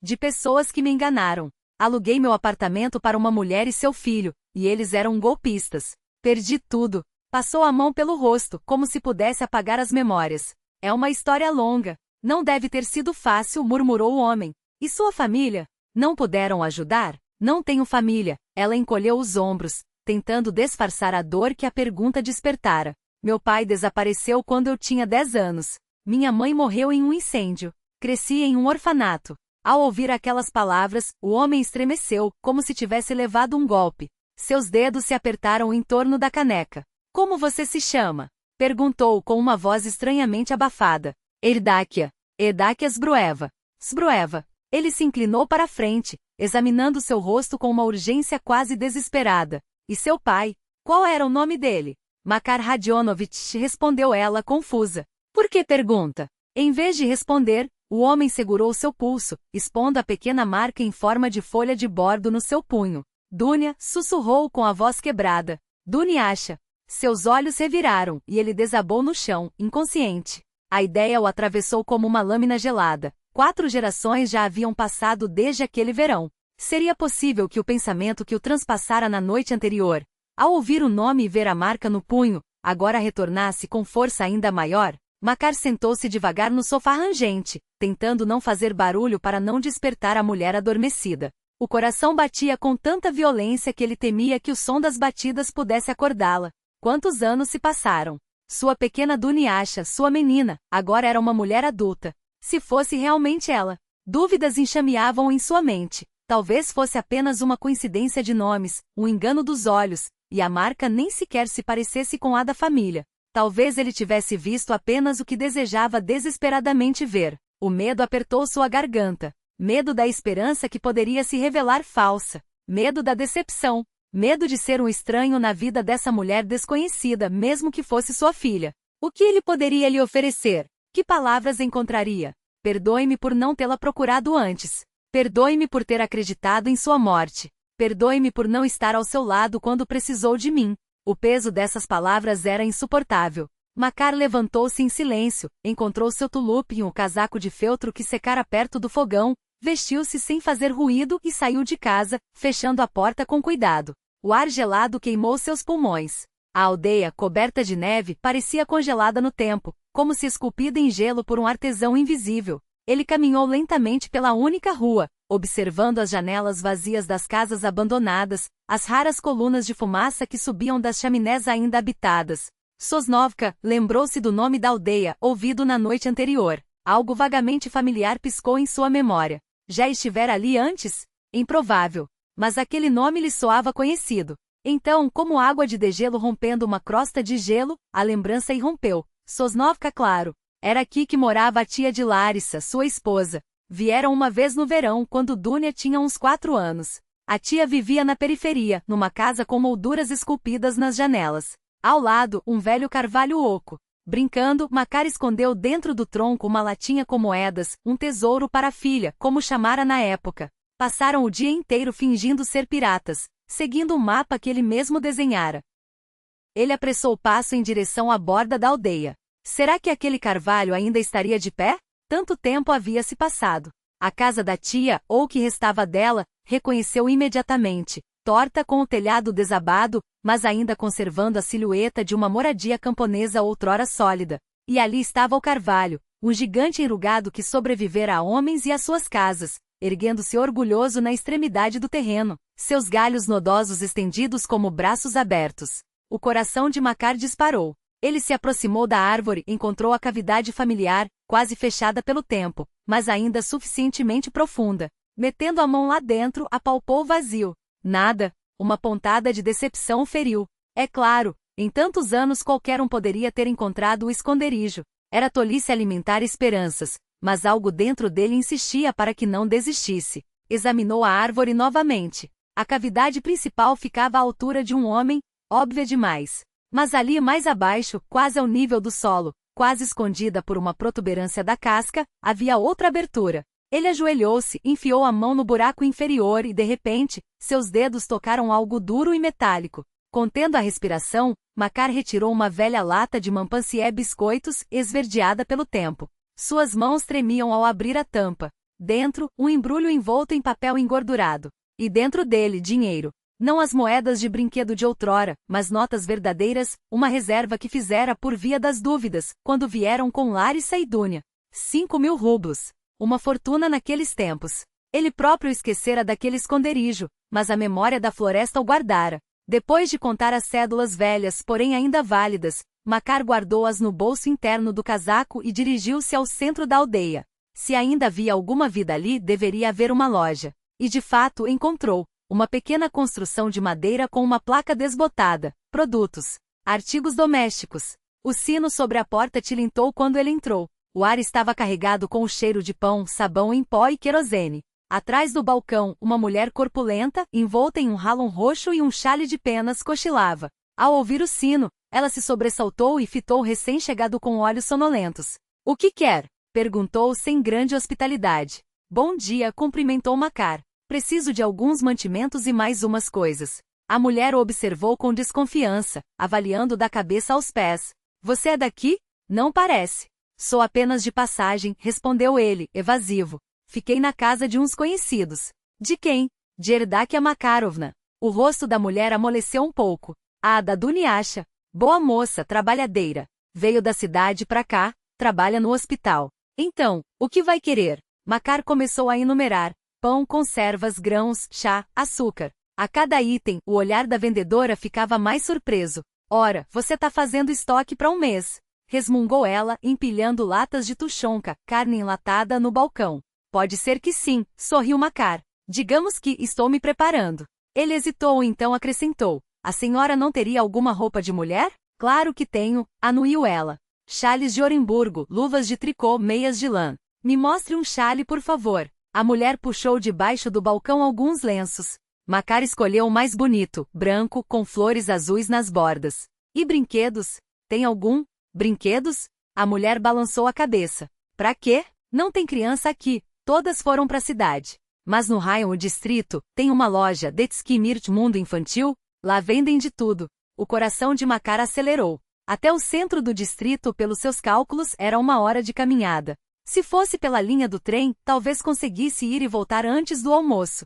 De pessoas que me enganaram. Aluguei meu apartamento para uma mulher e seu filho, e eles eram golpistas. Perdi tudo. Passou a mão pelo rosto, como se pudesse apagar as memórias. É uma história longa. Não deve ter sido fácil, murmurou o homem. E sua família? Não puderam ajudar? Não tenho família. Ela encolheu os ombros, tentando disfarçar a dor que a pergunta despertara. Meu pai desapareceu quando eu tinha 10 anos. Minha mãe morreu em um incêndio. Cresci em um orfanato. Ao ouvir aquelas palavras, o homem estremeceu, como se tivesse levado um golpe. Seus dedos se apertaram em torno da caneca. Como você se chama? Perguntou com uma voz estranhamente abafada. Edáquia. Edáquia Zbrueva. Zbrueva. Ele se inclinou para a frente, examinando seu rosto com uma urgência quase desesperada. E seu pai? Qual era o nome dele? Makar Radionovich, respondeu ela, confusa. Por que pergunta? Em vez de responder, o homem segurou seu pulso, expondo a pequena marca em forma de folha de bordo no seu punho. Dunia, sussurrou com a voz quebrada. Duniasha. Seus olhos reviraram, e ele desabou no chão, inconsciente. A ideia o atravessou como uma lâmina gelada. 4 gerações já haviam passado desde aquele verão. Seria possível que o pensamento que o transpassara na noite anterior, ao ouvir o nome e ver a marca no punho, agora retornasse com força ainda maior? Makar sentou-se devagar no sofá rangente, tentando não fazer barulho para não despertar a mulher adormecida. O coração batia com tanta violência que ele temia que o som das batidas pudesse acordá-la. Quantos anos se passaram? Sua pequena Duniasha, sua menina, agora era uma mulher adulta. Se fosse realmente ela. Dúvidas enxameavam em sua mente. Talvez fosse apenas uma coincidência de nomes, um engano dos olhos, e a marca nem sequer se parecesse com a da família. Talvez ele tivesse visto apenas o que desejava desesperadamente ver. O medo apertou sua garganta. Medo da esperança que poderia se revelar falsa. Medo da decepção. Medo de ser um estranho na vida dessa mulher desconhecida, mesmo que fosse sua filha. O que ele poderia lhe oferecer? Que palavras encontraria? Perdoe-me por não tê-la procurado antes. Perdoe-me por ter acreditado em sua morte. Perdoe-me por não estar ao seu lado quando precisou de mim. O peso dessas palavras era insuportável. Makar levantou-se em silêncio, encontrou seu tulupe e um casaco de feltro que secara perto do fogão, vestiu-se sem fazer ruído e saiu de casa, fechando a porta com cuidado. O ar gelado queimou seus pulmões. A aldeia, coberta de neve, parecia congelada no tempo, como se esculpida em gelo por um artesão invisível. Ele caminhou lentamente pela única rua, observando as janelas vazias das casas abandonadas, as raras colunas de fumaça que subiam das chaminés ainda habitadas. Sosnovka lembrou-se do nome da aldeia, ouvido na noite anterior. Algo vagamente familiar piscou em sua memória. Já estivera ali antes? Improvável. Mas aquele nome lhe soava conhecido. Então, como água de degelo rompendo uma crosta de gelo, a lembrança irrompeu. Sosnovka, claro. Era aqui que morava a tia de Larissa, sua esposa. Vieram uma vez no verão, quando Dunia tinha uns 4 anos. A tia vivia na periferia, numa casa com molduras esculpidas nas janelas. Ao lado, um velho carvalho oco. Brincando, Makar escondeu dentro do tronco uma latinha com moedas, um tesouro para a filha, como chamara na época. Passaram o dia inteiro fingindo ser piratas, seguindo o mapa que ele mesmo desenhara. Ele apressou o passo em direção à borda da aldeia. Será que aquele carvalho ainda estaria de pé? Tanto tempo havia se passado. A casa da tia, ou o que restava dela, reconheceu imediatamente, torta com o telhado desabado, mas ainda conservando a silhueta de uma moradia camponesa outrora sólida. E ali estava o carvalho, um gigante enrugado que sobrevivera a homens e às suas casas, erguendo-se orgulhoso na extremidade do terreno, seus galhos nodosos estendidos como braços abertos. O coração de Makar disparou. Ele se aproximou da árvore e encontrou a cavidade familiar, quase fechada pelo tempo, mas ainda suficientemente profunda. Metendo a mão lá dentro, apalpou o vazio. Nada. Uma pontada de decepção o feriu. É claro, em tantos anos qualquer um poderia ter encontrado o esconderijo. Era tolice alimentar esperanças, mas algo dentro dele insistia para que não desistisse. Examinou a árvore novamente. A cavidade principal ficava à altura de um homem, óbvia demais. Mas ali mais abaixo, quase ao nível do solo, quase escondida por uma protuberância da casca, havia outra abertura. Ele ajoelhou-se, enfiou a mão no buraco inferior e de repente, seus dedos tocaram algo duro e metálico. Contendo a respiração, Makar retirou uma velha lata de Montpensier biscoitos, esverdeada pelo tempo. Suas mãos tremiam ao abrir a tampa. Dentro, um embrulho envolto em papel engordurado. E dentro dele, dinheiro. Não as moedas de brinquedo de outrora, mas notas verdadeiras, uma reserva que fizera por via das dúvidas, quando vieram com Larissa e Dunia. 5.000 rublos. Uma fortuna naqueles tempos. Ele próprio esquecera daquele esconderijo, mas a memória da floresta o guardara. Depois de contar as cédulas velhas, porém ainda válidas, Makar guardou-as no bolso interno do casaco e dirigiu-se ao centro da aldeia. Se ainda havia alguma vida ali, deveria haver uma loja. E de fato encontrou. Uma pequena construção de madeira com uma placa desbotada. Produtos. Artigos domésticos. O sino sobre a porta tilintou quando ele entrou. O ar estava carregado com o cheiro de pão, sabão em pó e querosene. Atrás do balcão, uma mulher corpulenta, envolta em um ralon roxo e um chale de penas, cochilava. Ao ouvir o sino, ela se sobressaltou e fitou o recém-chegado com olhos sonolentos. "O que quer?" perguntou sem grande hospitalidade. "Bom dia", cumprimentou Makar. "Preciso de alguns mantimentos e mais umas coisas." A mulher o observou com desconfiança, avaliando da cabeça aos pés. "Você é daqui? Não parece." "Sou apenas de passagem", respondeu ele, evasivo. "Fiquei na casa de uns conhecidos." "De quem?" "De Erdakia Makarovna." O rosto da mulher amoleceu um pouco. "Ah, da Duniasha. Boa moça, trabalhadeira. Veio da cidade pra cá, trabalha no hospital." "Então, o que vai querer?" Makar começou a enumerar. Pão, conservas, grãos, chá, açúcar. A cada item, o olhar da vendedora ficava mais surpreso. "Ora, você tá fazendo estoque para um mês." Resmungou ela, empilhando latas de tuchonka, carne enlatada no balcão. "Pode ser que sim", sorriu Makar. "Digamos que estou me preparando." Ele hesitou e então acrescentou. "A senhora não teria alguma roupa de mulher?" "Claro que tenho", anuiu ela. "Chales de Orimburgo, luvas de tricô, meias de lã." "Me mostre um chale, por favor." A mulher puxou debaixo do balcão alguns lenços. Makar escolheu o mais bonito, branco, com flores azuis nas bordas. "E brinquedos? Tem algum?" "Brinquedos?" A mulher balançou a cabeça. "Pra quê? Não tem criança aqui, todas foram pra cidade." "Mas no Rayon, o distrito, tem uma loja, Detski Mirt Mundo Infantil, lá vendem de tudo." O coração de Makar acelerou. Até o centro do distrito, pelos seus cálculos, era 1 hora de caminhada. Se fosse pela linha do trem, talvez conseguisse ir e voltar antes do almoço.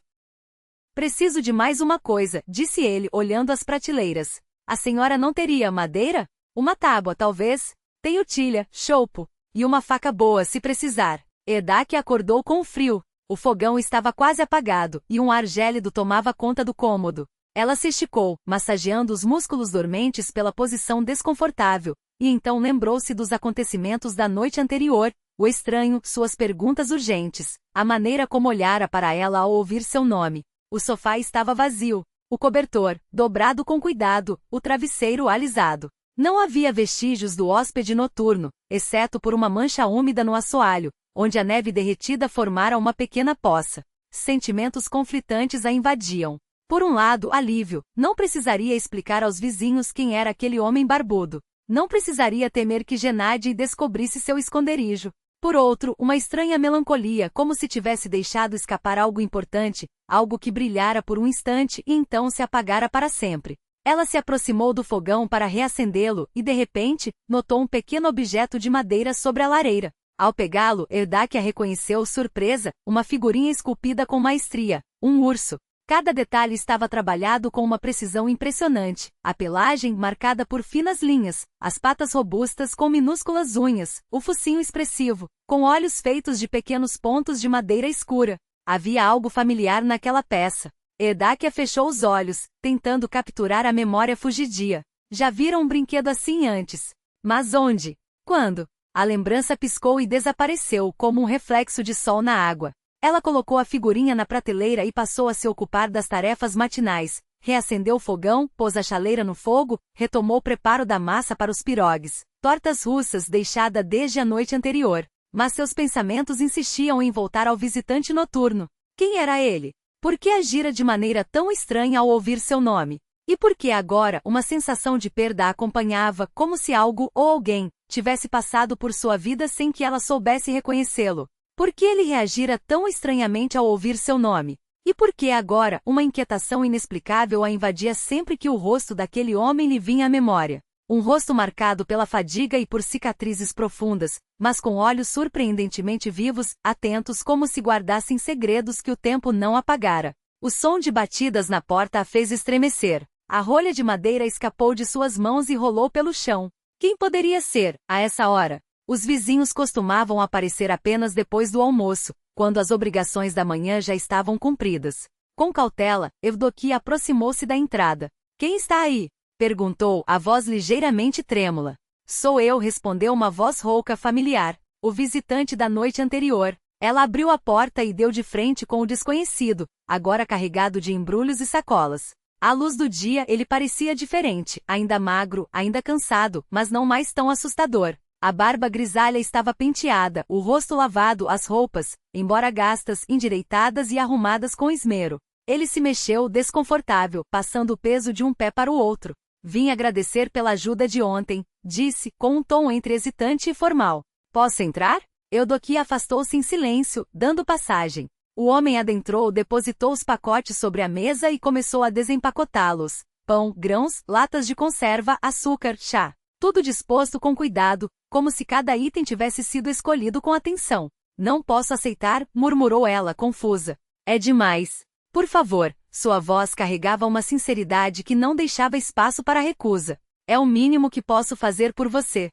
"Preciso de mais uma coisa", disse ele, olhando as prateleiras. "A senhora não teria madeira? Uma tábua, talvez. Tenho tilha, chopo. E uma faca boa, se precisar." Erdakia acordou com o frio. O fogão estava quase apagado, e um ar gélido tomava conta do cômodo. Ela se esticou, massageando os músculos dormentes pela posição desconfortável, e então lembrou-se dos acontecimentos da noite anterior, o estranho, suas perguntas urgentes, a maneira como olhara para ela ao ouvir seu nome. O sofá estava vazio, o cobertor, dobrado com cuidado, o travesseiro alisado. Não havia vestígios do hóspede noturno, exceto por uma mancha úmida no assoalho, onde a neve derretida formara uma pequena poça. Sentimentos conflitantes a invadiam. Por um lado, alívio, não precisaria explicar aos vizinhos quem era aquele homem barbudo. Não precisaria temer que Gennady descobrisse seu esconderijo. Por outro, uma estranha melancolia, como se tivesse deixado escapar algo importante, algo que brilhara por um instante e então se apagara para sempre. Ela se aproximou do fogão para reacendê-lo e, de repente, notou um pequeno objeto de madeira sobre a lareira. Ao pegá-lo, Erdakia reconheceu, surpresa, uma figurinha esculpida com maestria, um urso. Cada detalhe estava trabalhado com uma precisão impressionante, a pelagem marcada por finas linhas, as patas robustas com minúsculas unhas, o focinho expressivo, com olhos feitos de pequenos pontos de madeira escura. Havia algo familiar naquela peça. Erdakia fechou os olhos, tentando capturar a memória fugidia. Já viram um brinquedo assim antes? Mas onde? Quando? A lembrança piscou e desapareceu como um reflexo de sol na água. Ela colocou a figurinha na prateleira e passou a se ocupar das tarefas matinais. Reacendeu o fogão, pôs a chaleira no fogo, retomou o preparo da massa para os pirogues, tortas russas deixada desde a noite anterior. Mas seus pensamentos insistiam em voltar ao visitante noturno. Quem era ele? Por que agira de maneira tão estranha ao ouvir seu nome? E por que agora uma sensação de perda a acompanhava, como se algo ou alguém tivesse passado por sua vida sem que ela soubesse reconhecê-lo? Por que ele reagira tão estranhamente ao ouvir seu nome? E por que agora uma inquietação inexplicável a invadia sempre que o rosto daquele homem lhe vinha à memória? Um rosto marcado pela fadiga e por cicatrizes profundas, mas com olhos surpreendentemente vivos, atentos como se guardassem segredos que o tempo não apagara. O som de batidas na porta a fez estremecer. A rolha de madeira escapou de suas mãos e rolou pelo chão. Quem poderia ser, a essa hora? Os vizinhos costumavam aparecer apenas depois do almoço, quando as obrigações da manhã já estavam cumpridas. Com cautela, Evdokia aproximou-se da entrada. Quem está aí? Perguntou, a voz ligeiramente trêmula. Sou eu, respondeu uma voz rouca familiar. O visitante da noite anterior. Ela abriu a porta e deu de frente com o desconhecido, agora carregado de embrulhos e sacolas. À luz do dia ele parecia diferente, ainda magro, ainda cansado, mas não mais tão assustador. A barba grisalha estava penteada, o rosto lavado, as roupas, embora gastas, endireitadas e arrumadas com esmero. Ele se mexeu, desconfortável, passando o peso de um pé para o outro. Vim agradecer pela ajuda de ontem, disse, com um tom entre hesitante e formal. Posso entrar? Evdokia afastou-se em silêncio, dando passagem. O homem adentrou, depositou os pacotes sobre a mesa e começou a desempacotá-los. Pão, grãos, latas de conserva, açúcar, chá. Tudo disposto com cuidado, como se cada item tivesse sido escolhido com atenção. Não posso aceitar, murmurou ela, confusa. É demais. Por favor, sua voz carregava uma sinceridade que não deixava espaço para recusa. É o mínimo que posso fazer por você.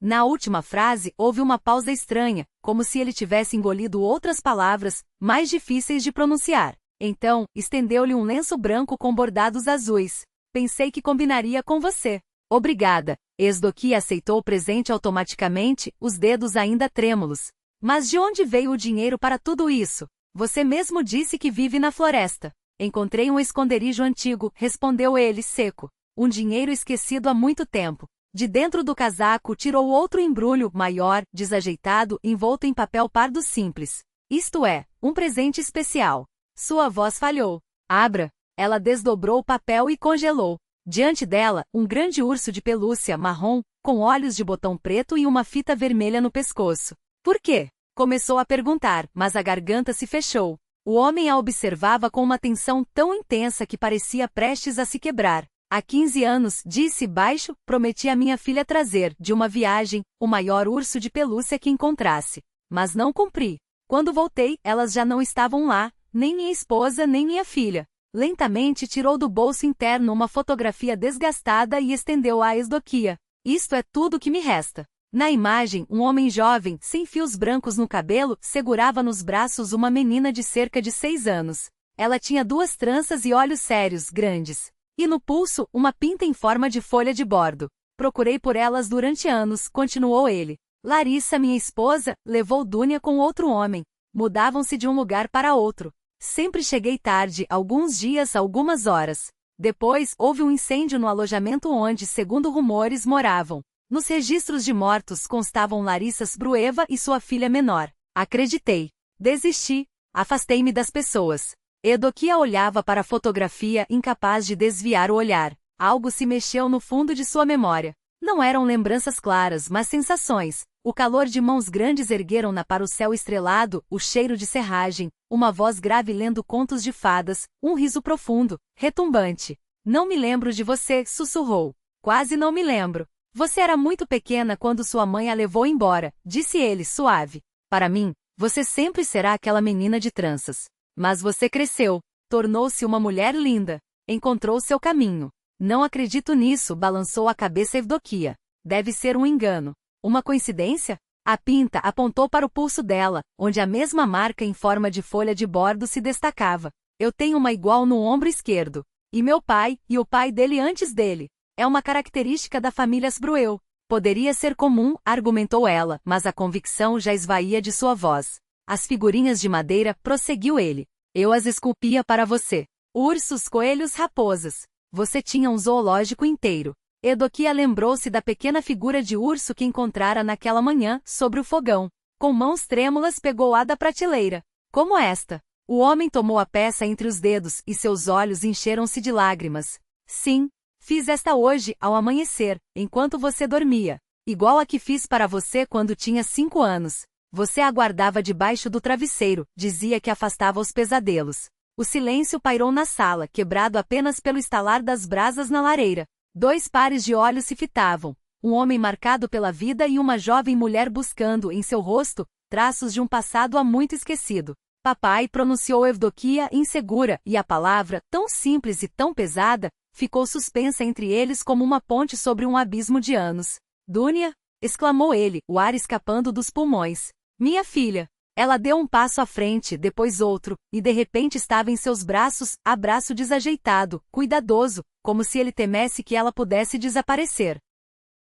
Na última frase, houve uma pausa estranha, como se ele tivesse engolido outras palavras, mais difíceis de pronunciar. Então, estendeu-lhe um lenço branco com bordados azuis. Pensei que combinaria com você. Obrigada. Evdokia aceitou o presente automaticamente, os dedos ainda trêmulos. Mas de onde veio o dinheiro para tudo isso? Você mesmo disse que vive na floresta. Encontrei um esconderijo antigo, respondeu ele, seco. Um dinheiro esquecido há muito tempo. De dentro do casaco tirou outro embrulho, maior, desajeitado, envolto em papel pardo simples. Isto é, um presente especial. Sua voz falhou. Abra. Ela desdobrou o papel e congelou. Diante dela, um grande urso de pelúcia marrom, com olhos de botão preto e uma fita vermelha no pescoço. Por quê? Começou a perguntar, mas a garganta se fechou. O homem a observava com uma atenção tão intensa que parecia prestes a se quebrar. Há 15 anos, disse baixo, prometi a minha filha trazer, de uma viagem, o maior urso de pelúcia que encontrasse. Mas não cumpri. Quando voltei, elas já não estavam lá, nem minha esposa nem minha filha. Lentamente tirou do bolso interno uma fotografia desgastada e estendeu-a a Evdokia. Isto é tudo que me resta. Na imagem, um homem jovem, sem fios brancos no cabelo, segurava nos braços uma menina de cerca de 6 anos. Ela tinha 2 tranças e olhos sérios, grandes. E no pulso, uma pinta em forma de folha de bordo. Procurei por elas durante anos, continuou ele. Larissa, minha esposa, levou Dúnia com outro homem. Mudavam-se de um lugar para outro. Sempre cheguei tarde, alguns dias, algumas horas. Depois, houve um incêndio no alojamento onde, segundo rumores, moravam. Nos registros de mortos constavam Larissa Sbrueva e sua filha menor. Acreditei. Desisti. Afastei-me das pessoas. Evdokia olhava para a fotografia, incapaz de desviar o olhar. Algo se mexeu no fundo de sua memória. Não eram lembranças claras, mas sensações. O calor de mãos grandes ergueram-na para o céu estrelado, o cheiro de serragem, uma voz grave lendo contos de fadas, um riso profundo, retumbante. Não me lembro de você, sussurrou. Quase não me lembro. Você era muito pequena quando sua mãe a levou embora, disse ele, suave. Para mim, você sempre será aquela menina de tranças. Mas você cresceu, tornou-se uma mulher linda, encontrou seu caminho. Não acredito nisso, balançou a cabeça Evdokia. Deve ser um engano. Uma coincidência? A pinta apontou para o pulso dela, onde a mesma marca em forma de folha de bordo se destacava. Eu tenho uma igual no ombro esquerdo. E meu pai, e o pai dele antes dele. É uma característica da família Sbrueu. Poderia ser comum, argumentou ela, mas a convicção já esvaía de sua voz. As figurinhas de madeira, prosseguiu ele. Eu as esculpia para você. Ursos, coelhos, raposas. Você tinha um zoológico inteiro. Eudoquia lembrou-se da pequena figura de urso que encontrara naquela manhã, sobre o fogão. Com mãos trêmulas pegou-a da prateleira. Como esta. O homem tomou a peça entre os dedos e seus olhos encheram-se de lágrimas. Sim, fiz esta hoje, ao amanhecer, enquanto você dormia. Igual a que fiz para você quando tinha 5 anos. Você aguardava debaixo do travesseiro, dizia que afastava os pesadelos. O silêncio pairou na sala, quebrado apenas pelo estalar das brasas na lareira. 2 pares de olhos se fitavam. Um homem marcado pela vida e uma jovem mulher buscando em seu rosto traços de um passado há muito esquecido. Papai, pronunciou Eudoquia insegura, e a palavra, tão simples e tão pesada, ficou suspensa entre eles como uma ponte sobre um abismo de anos. Dúnia? Exclamou ele, o ar escapando dos pulmões. Minha filha. Ela deu um passo à frente, depois outro, e de repente estava em seus braços, abraço desajeitado, cuidadoso, como se ele temesse que ela pudesse desaparecer.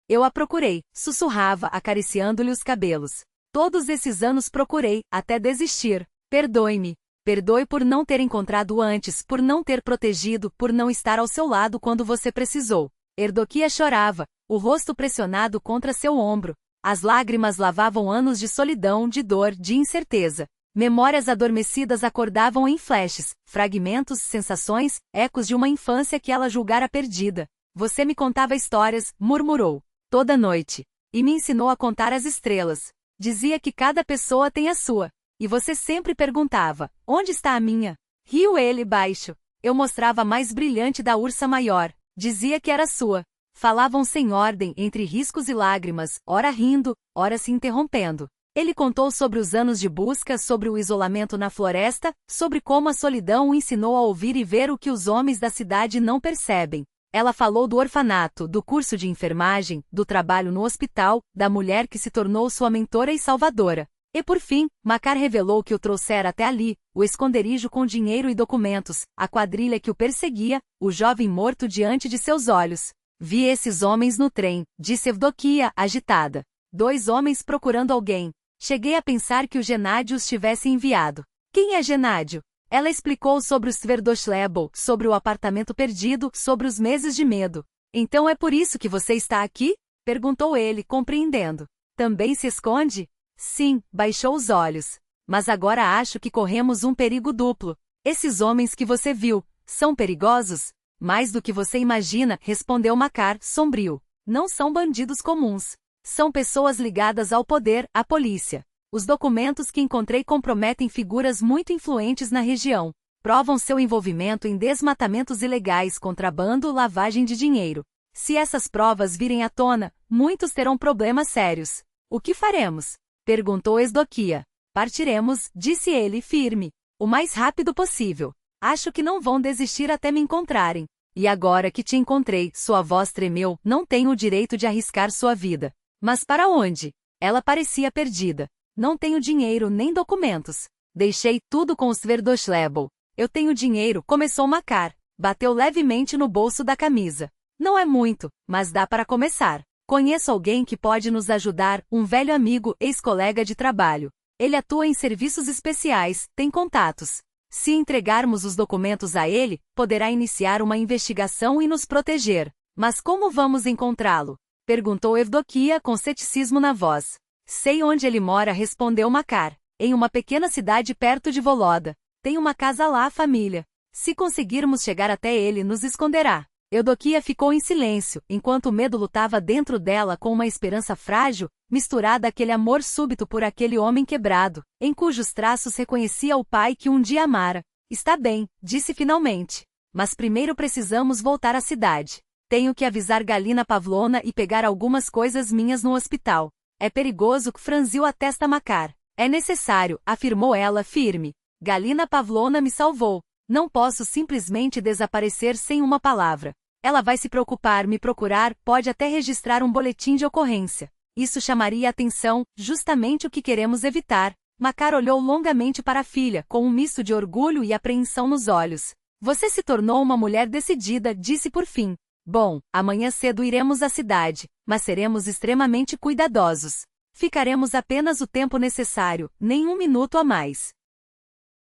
Eu a procurei, sussurrava, acariciando-lhe os cabelos. Todos esses anos procurei, até desistir. Perdoe-me. Perdoe por não ter encontrado antes, por não ter protegido, por não estar ao seu lado quando você precisou. Eudoquia chorava, o rosto pressionado contra seu ombro. As lágrimas lavavam anos de solidão, de dor, de incerteza. Memórias adormecidas acordavam em flashes, fragmentos, sensações, ecos de uma infância que ela julgara perdida. Você me contava histórias, murmurou, toda noite. E me ensinou a contar as estrelas. Dizia que cada pessoa tem a sua. E você sempre perguntava, onde está a minha? Riu ele baixo. Eu mostrava a mais brilhante da ursa maior. Dizia que era sua. Falavam sem ordem, entre riscos e lágrimas, ora rindo, ora se interrompendo. Ele contou sobre os anos de busca, sobre o isolamento na floresta, sobre como a solidão o ensinou a ouvir e ver o que os homens da cidade não percebem. Ela falou do orfanato, do curso de enfermagem, do trabalho no hospital, da mulher que se tornou sua mentora e salvadora. E por fim, Makar revelou que o trouxera até ali, o esconderijo com dinheiro e documentos, a quadrilha que o perseguia, o jovem morto diante de seus olhos. Vi esses homens no trem, disse Eudoquia, agitada. 2 homens procurando alguém. Cheguei a pensar que o Genádio os tivesse enviado. Quem é Genádio? Ela explicou sobre o Sverdoshlebel, sobre o apartamento perdido, sobre os meses de medo. Então é por isso que você está aqui? Perguntou ele, compreendendo. Também se esconde? Sim, baixou os olhos. Mas agora acho que corremos um perigo duplo. Esses homens que você viu, são perigosos? Mais do que você imagina, respondeu Makar, sombrio. Não são bandidos comuns. São pessoas ligadas ao poder, à polícia. Os documentos que encontrei comprometem figuras muito influentes na região. Provam seu envolvimento em desmatamentos ilegais, contrabando, lavagem de dinheiro. Se essas provas virem à tona, muitos terão problemas sérios. O que faremos? Perguntou Eudoquia. Partiremos, disse ele, firme. O mais rápido possível. Acho que não vão desistir até me encontrarem. E agora que te encontrei, sua voz tremeu, não tenho o direito de arriscar sua vida. Mas para onde? Ela parecia perdida. Não tenho dinheiro nem documentos. Deixei tudo com o Sverdoshlebel. Eu tenho dinheiro, começou Makar. Bateu levemente no bolso da camisa. Não é muito, mas dá para começar. Conheço alguém que pode nos ajudar, um velho amigo, ex-colega de trabalho. Ele atua em serviços especiais, tem contatos. Se entregarmos os documentos a ele, poderá iniciar uma investigação e nos proteger. Mas como vamos encontrá-lo? Perguntou Eudoquia com ceticismo na voz. Sei onde ele mora, respondeu Makar. Em uma pequena cidade perto de Voloda. Tem uma casa lá, a família. Se conseguirmos chegar até ele, nos esconderá. Eudoquia ficou em silêncio, enquanto o medo lutava dentro dela com uma esperança frágil, misturada àquele amor súbito por aquele homem quebrado, em cujos traços reconhecia o pai que um dia amara. Está bem, disse finalmente. Mas primeiro precisamos voltar à cidade. Tenho que avisar Galina Pavlovna e pegar algumas coisas minhas no hospital. É perigoso, franziu a testa Makar. É necessário, afirmou ela firme. Galina Pavlovna me salvou. Não posso simplesmente desaparecer sem uma palavra. Ela vai se preocupar, me procurar, pode até registrar um boletim de ocorrência. Isso chamaria atenção, justamente o que queremos evitar. Makar olhou longamente para a filha, com um misto de orgulho e apreensão nos olhos. Você se tornou uma mulher decidida, disse por fim. Bom, amanhã cedo iremos à cidade, mas seremos extremamente cuidadosos. Ficaremos apenas o tempo necessário, nem um minuto a mais.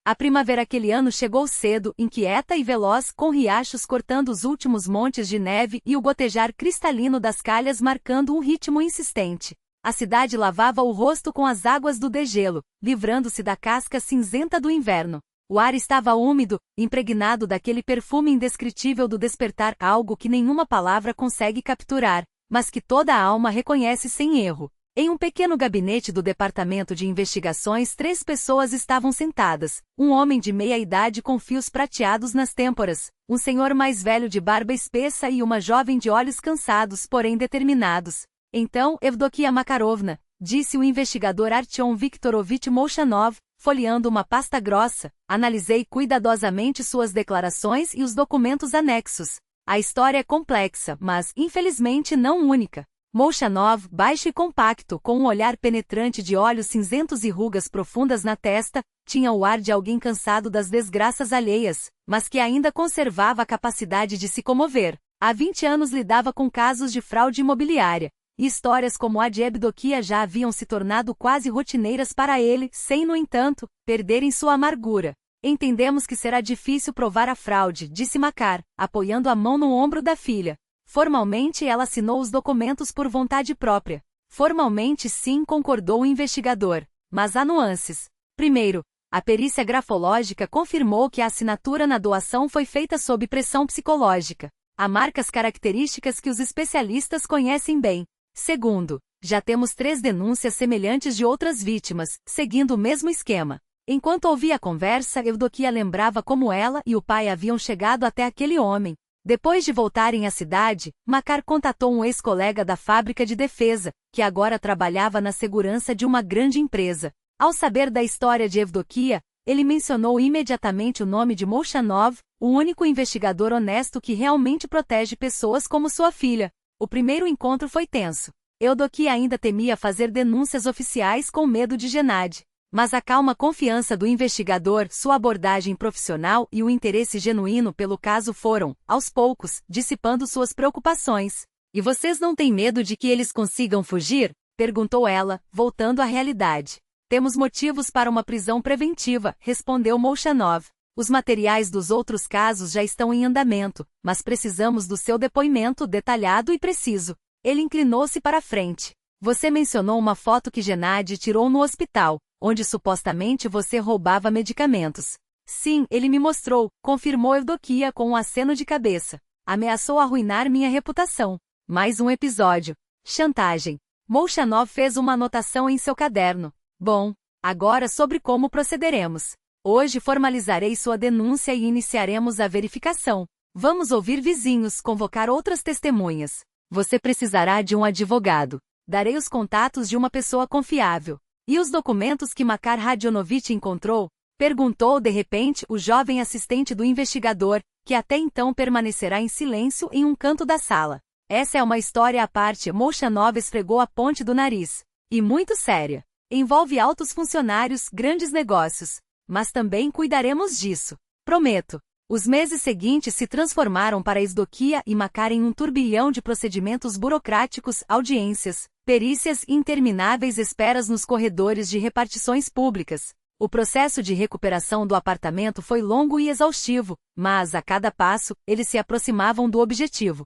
A primavera aquele ano chegou cedo, inquieta e veloz, com riachos cortando os últimos montes de neve e o gotejar cristalino das calhas marcando um ritmo insistente. A cidade lavava o rosto com as águas do degelo, livrando-se da casca cinzenta do inverno. O ar estava úmido, impregnado daquele perfume indescritível do despertar, algo que nenhuma palavra consegue capturar, mas que toda a alma reconhece sem erro. Em um pequeno gabinete do Departamento de Investigações, 3 pessoas estavam sentadas. Um homem de meia-idade com fios prateados nas têmporas, um senhor mais velho de barba espessa e uma jovem de olhos cansados, porém determinados. Então, Evdokia Makarovna, disse o investigador Artyom Viktorovich Molchanov, folheando uma pasta grossa, analisei cuidadosamente suas declarações e os documentos anexos. A história é complexa, mas, infelizmente, não única. Molchanov, baixo e compacto, com um olhar penetrante de olhos cinzentos e rugas profundas na testa, tinha o ar de alguém cansado das desgraças alheias, mas que ainda conservava a capacidade de se comover. Há 20 anos lidava com casos de fraude imobiliária, e histórias como a de Evdokia já haviam se tornado quase rotineiras para ele, sem, no entanto, perderem sua amargura. Entendemos que será difícil provar a fraude, disse Makar, apoiando a mão no ombro da filha. Formalmente ela assinou os documentos por vontade própria. Formalmente sim, concordou o investigador. Mas há nuances. Primeiro, a perícia grafológica confirmou que a assinatura na doação foi feita sob pressão psicológica. Há marcas características que os especialistas conhecem bem. Segundo, já temos 3 denúncias semelhantes de outras vítimas, seguindo o mesmo esquema. Enquanto ouvia a conversa, Evdokia lembrava como ela e o pai haviam chegado até aquele homem. Depois de voltarem à cidade, Makar contatou um ex-colega da fábrica de defesa, que agora trabalhava na segurança de uma grande empresa. Ao saber da história de Evdokia, ele mencionou imediatamente o nome de Molchanov, o único investigador honesto que realmente protege pessoas como sua filha. O primeiro encontro foi tenso. Evdokia ainda temia fazer denúncias oficiais com medo de Gennady. Mas a calma confiança do investigador, sua abordagem profissional e o interesse genuíno pelo caso foram, aos poucos, dissipando suas preocupações. E vocês não têm medo de que eles consigam fugir? Perguntou ela, voltando à realidade. Temos motivos para uma prisão preventiva, respondeu Molchanov. Os materiais dos outros casos já estão em andamento, mas precisamos do seu depoimento detalhado e preciso. Ele inclinou-se para a frente. Você mencionou uma foto que Gennady tirou no hospital, onde supostamente você roubava medicamentos. Sim, ele me mostrou, confirmou Evdokia com um aceno de cabeça. Ameaçou arruinar minha reputação. Mais um episódio. Chantagem. Molchanov fez uma anotação em seu caderno. Bom, agora sobre como procederemos. Hoje formalizarei sua denúncia e iniciaremos a verificação. Vamos ouvir vizinhos, convocar outras testemunhas. Você precisará de um advogado. Darei os contatos de uma pessoa confiável. E os documentos que Makar Radionovich encontrou? Perguntou de repente o jovem assistente do investigador, que até então permanecerá em silêncio em um canto da sala. Essa é uma história à parte. Molchanov esfregou a ponte do nariz. E muito séria. Envolve altos funcionários, grandes negócios. Mas também cuidaremos disso. Prometo. Os meses seguintes se transformaram para Evdokia e Makar em um turbilhão de procedimentos burocráticos, audiências, perícias e intermináveis esperas nos corredores de repartições públicas. O processo de recuperação do apartamento foi longo e exaustivo, mas, a cada passo, eles se aproximavam do objetivo.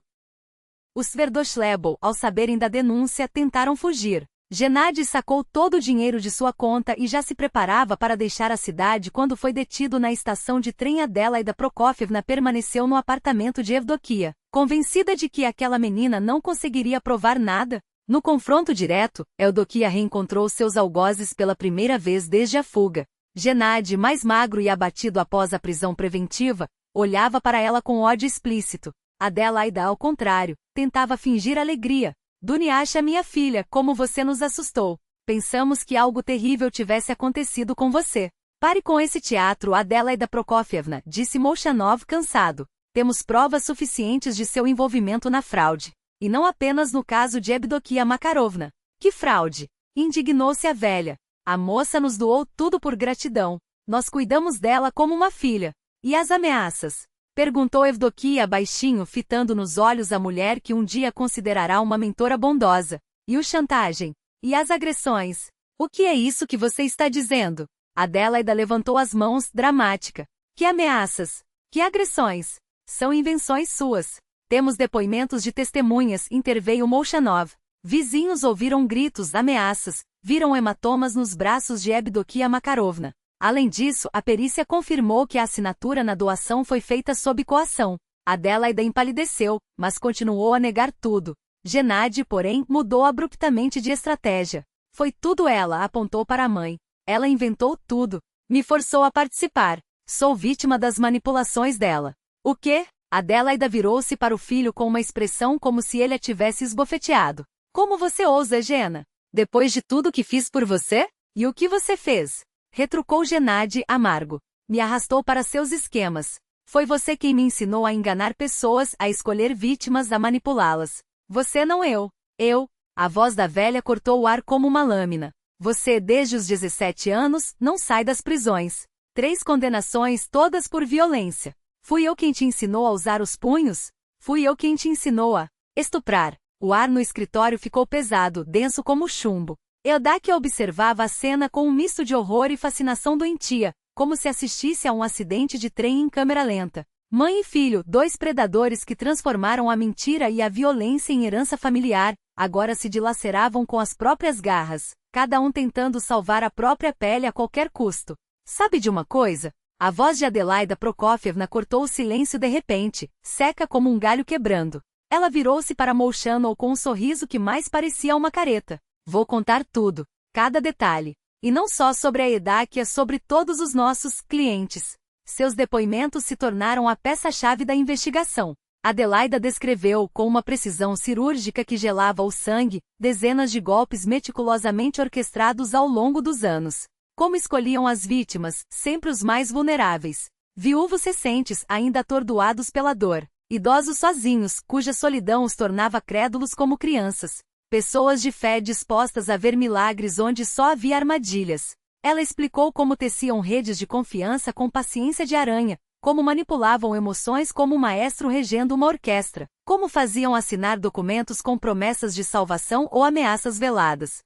Os Sverdoshlebel, ao saberem da denúncia, tentaram fugir. Gennady sacou todo o dinheiro de sua conta e já se preparava para deixar a cidade quando foi detido na estação de trem. Adelaida Prokofyevna permaneceu no apartamento de Evdokia, convencida de que aquela menina não conseguiria provar nada. No confronto direto, Evdokia reencontrou seus algozes pela primeira vez desde a fuga. Gennady, mais magro e abatido após a prisão preventiva, olhava para ela com ódio explícito. Adelaida, ao contrário, tentava fingir alegria. Dunyasha, minha filha, como você nos assustou. Pensamos que algo terrível tivesse acontecido com você. Pare com esse teatro, Adelaida Prokofyevna, disse Molchanov cansado. Temos provas suficientes de seu envolvimento na fraude. E não apenas no caso de Evdokia Makarovna. Que fraude? Indignou-se a velha. A moça nos doou tudo por gratidão. Nós cuidamos dela como uma filha. E as ameaças? Perguntou Evdokia baixinho, fitando nos olhos a mulher que um dia considerará uma mentora bondosa. E o chantagem? E as agressões? O que é isso que você está dizendo? Adelaida levantou as mãos, dramática. Que ameaças? Que agressões? São invenções suas. Temos depoimentos de testemunhas, interveio Molchanov. Vizinhos ouviram gritos, ameaças, viram hematomas nos braços de Evdokia Makarovna. Além disso, a perícia confirmou que a assinatura na doação foi feita sob coação. Adelaida empalideceu, mas continuou a negar tudo. Gennady, porém, mudou abruptamente de estratégia. Foi tudo ela, apontou para a mãe. Ela inventou tudo. Me forçou a participar. Sou vítima das manipulações dela. O quê? Adelaida virou-se para o filho com uma expressão como se ele a tivesse esbofeteado. Como você ousa, Gena? Depois de tudo que fiz por você? E o que você fez? Retrucou Gennady, amargo. Me arrastou para seus esquemas. Foi você quem me ensinou a enganar pessoas, a escolher vítimas, a manipulá-las. Você não eu. Eu. A voz da velha cortou o ar como uma lâmina. Você, desde os 17 anos, não sai das prisões. 3 condenações, todas por violência. Fui eu quem te ensinou a usar os punhos? Fui eu quem te ensinou a estuprar. O ar no escritório ficou pesado, denso como chumbo. Eudáquia observava a cena com um misto de horror e fascinação doentia, como se assistisse a um acidente de trem em câmera lenta. Mãe e filho, 2 predadores que transformaram a mentira e a violência em herança familiar, agora se dilaceravam com as próprias garras, cada um tentando salvar a própria pele a qualquer custo. Sabe de uma coisa? A voz de Adelaida Prokofyevna cortou o silêncio de repente, seca como um galho quebrando. Ela virou-se para Molchanov com um sorriso que mais parecia uma careta. Vou contar tudo, cada detalhe. E não só sobre a Eudáquia, sobre todos os nossos clientes. Seus depoimentos se tornaram a peça-chave da investigação. Adelaida descreveu, com uma precisão cirúrgica que gelava o sangue, dezenas de golpes meticulosamente orquestrados ao longo dos anos. Como escolhiam as vítimas, sempre os mais vulneráveis. Viúvos recentes, ainda atordoados pela dor. Idosos sozinhos, cuja solidão os tornava crédulos como crianças. Pessoas de fé dispostas a ver milagres onde só havia armadilhas. Ela explicou como teciam redes de confiança com paciência de aranha, como manipulavam emoções como um maestro regendo uma orquestra, como faziam assinar documentos com promessas de salvação ou ameaças veladas.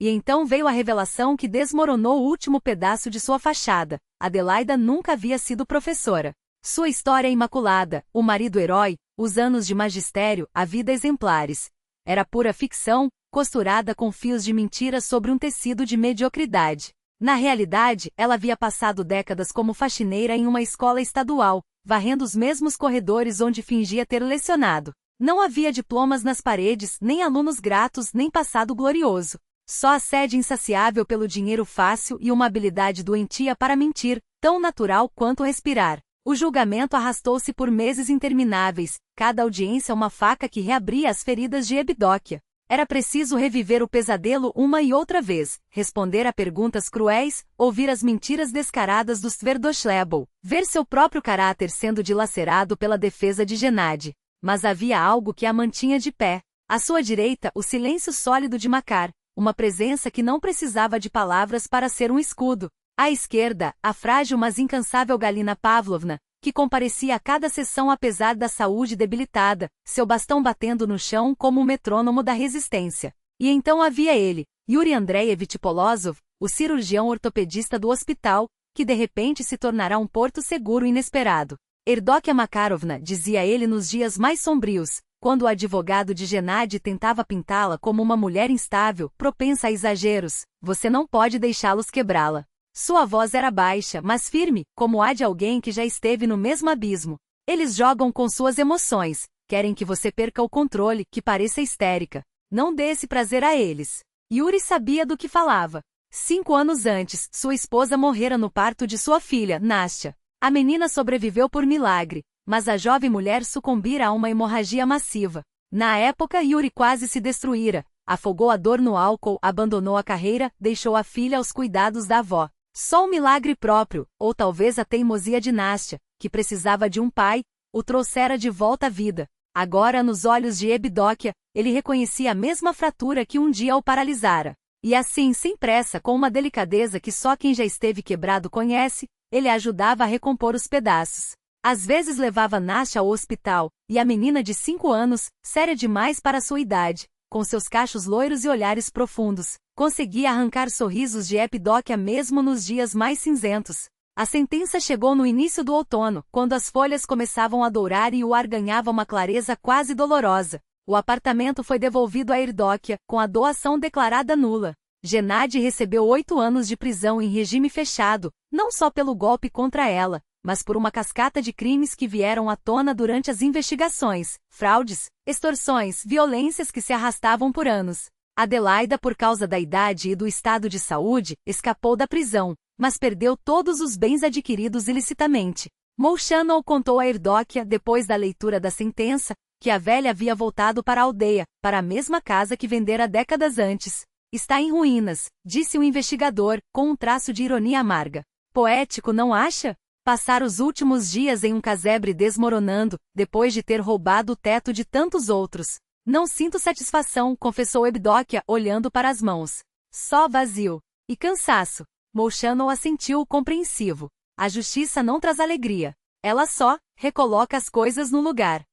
E então veio a revelação que desmoronou o último pedaço de sua fachada. Adelaida nunca havia sido professora. Sua história imaculada, o marido herói, os anos de magistério, a vida exemplares. Era pura ficção, costurada com fios de mentira sobre um tecido de mediocridade. Na realidade, ela havia passado décadas como faxineira em uma escola estadual, varrendo os mesmos corredores onde fingia ter lecionado. Não havia diplomas nas paredes, nem alunos gratos, nem passado glorioso. Só a sede insaciável pelo dinheiro fácil e uma habilidade doentia para mentir, tão natural quanto respirar. O julgamento arrastou-se por meses intermináveis, cada audiência uma faca que reabria as feridas de Evdokia. Era preciso reviver o pesadelo uma e outra vez, responder a perguntas cruéis, ouvir as mentiras descaradas dos Tverdoshleibov, ver seu próprio caráter sendo dilacerado pela defesa de Gennady. Mas havia algo que a mantinha de pé. À sua direita, o silêncio sólido de Makar, uma presença que não precisava de palavras para ser um escudo. À esquerda, a frágil mas incansável Galina Pavlovna, que comparecia a cada sessão apesar da saúde debilitada, seu bastão batendo no chão como o metrônomo da resistência. E então havia ele, Yuri Andreevich Polozov, o cirurgião ortopedista do hospital, que de repente se tornará um porto seguro inesperado. Eudáquia Makarovna, dizia ele nos dias mais sombrios, quando o advogado de Gennady tentava pintá-la como uma mulher instável, propensa a exageros, você não pode deixá-los quebrá-la. Sua voz era baixa, mas firme, como a de alguém que já esteve no mesmo abismo. Eles jogam com suas emoções, querem que você perca o controle, que pareça histérica. Não dê esse prazer a eles. Yuri sabia do que falava. 5 anos antes, sua esposa morrera no parto de sua filha, Nastya. A menina sobreviveu por milagre, mas a jovem mulher sucumbira a uma hemorragia massiva. Na época, Yuri quase se destruíra, afogou a dor no álcool, abandonou a carreira, deixou a filha aos cuidados da avó. Só um milagre próprio, ou talvez a teimosia de Nastya, que precisava de um pai, o trouxera de volta à vida. Agora, nos olhos de Evdokia, ele reconhecia a mesma fratura que um dia o paralisara. E assim, sem pressa, com uma delicadeza que só quem já esteve quebrado conhece, ele a ajudava a recompor os pedaços. Às vezes levava Nasha ao hospital, e a menina de 5 anos, séria demais para sua idade, com seus cachos loiros e olhares profundos, conseguia arrancar sorrisos de Epidóquia mesmo nos dias mais cinzentos. A sentença chegou no início do outono, quando as folhas começavam a dourar e o ar ganhava uma clareza quase dolorosa. O apartamento foi devolvido a Erdóquia, com a doação declarada nula. Gennady recebeu 8 anos de prisão em regime fechado, não só pelo golpe contra ela, mas por uma cascata de crimes que vieram à tona durante as investigações, fraudes, extorsões, violências que se arrastavam por anos. Adelaida, por causa da idade e do estado de saúde, escapou da prisão, mas perdeu todos os bens adquiridos ilicitamente. Molchanov contou a Erdóquia, depois da leitura da sentença, que a velha havia voltado para a aldeia, para a mesma casa que vendera décadas antes. Está em ruínas, disse o investigador, com um traço de ironia amarga. Poético, não acha? Passar os últimos dias em um casebre desmoronando, depois de ter roubado o teto de tantos outros. Não sinto satisfação, confessou Evdóquia, olhando para as mãos. Só vazio. E cansaço. Molchanov assentiu, compreensivo. A justiça não traz alegria. Ela só recoloca as coisas no lugar.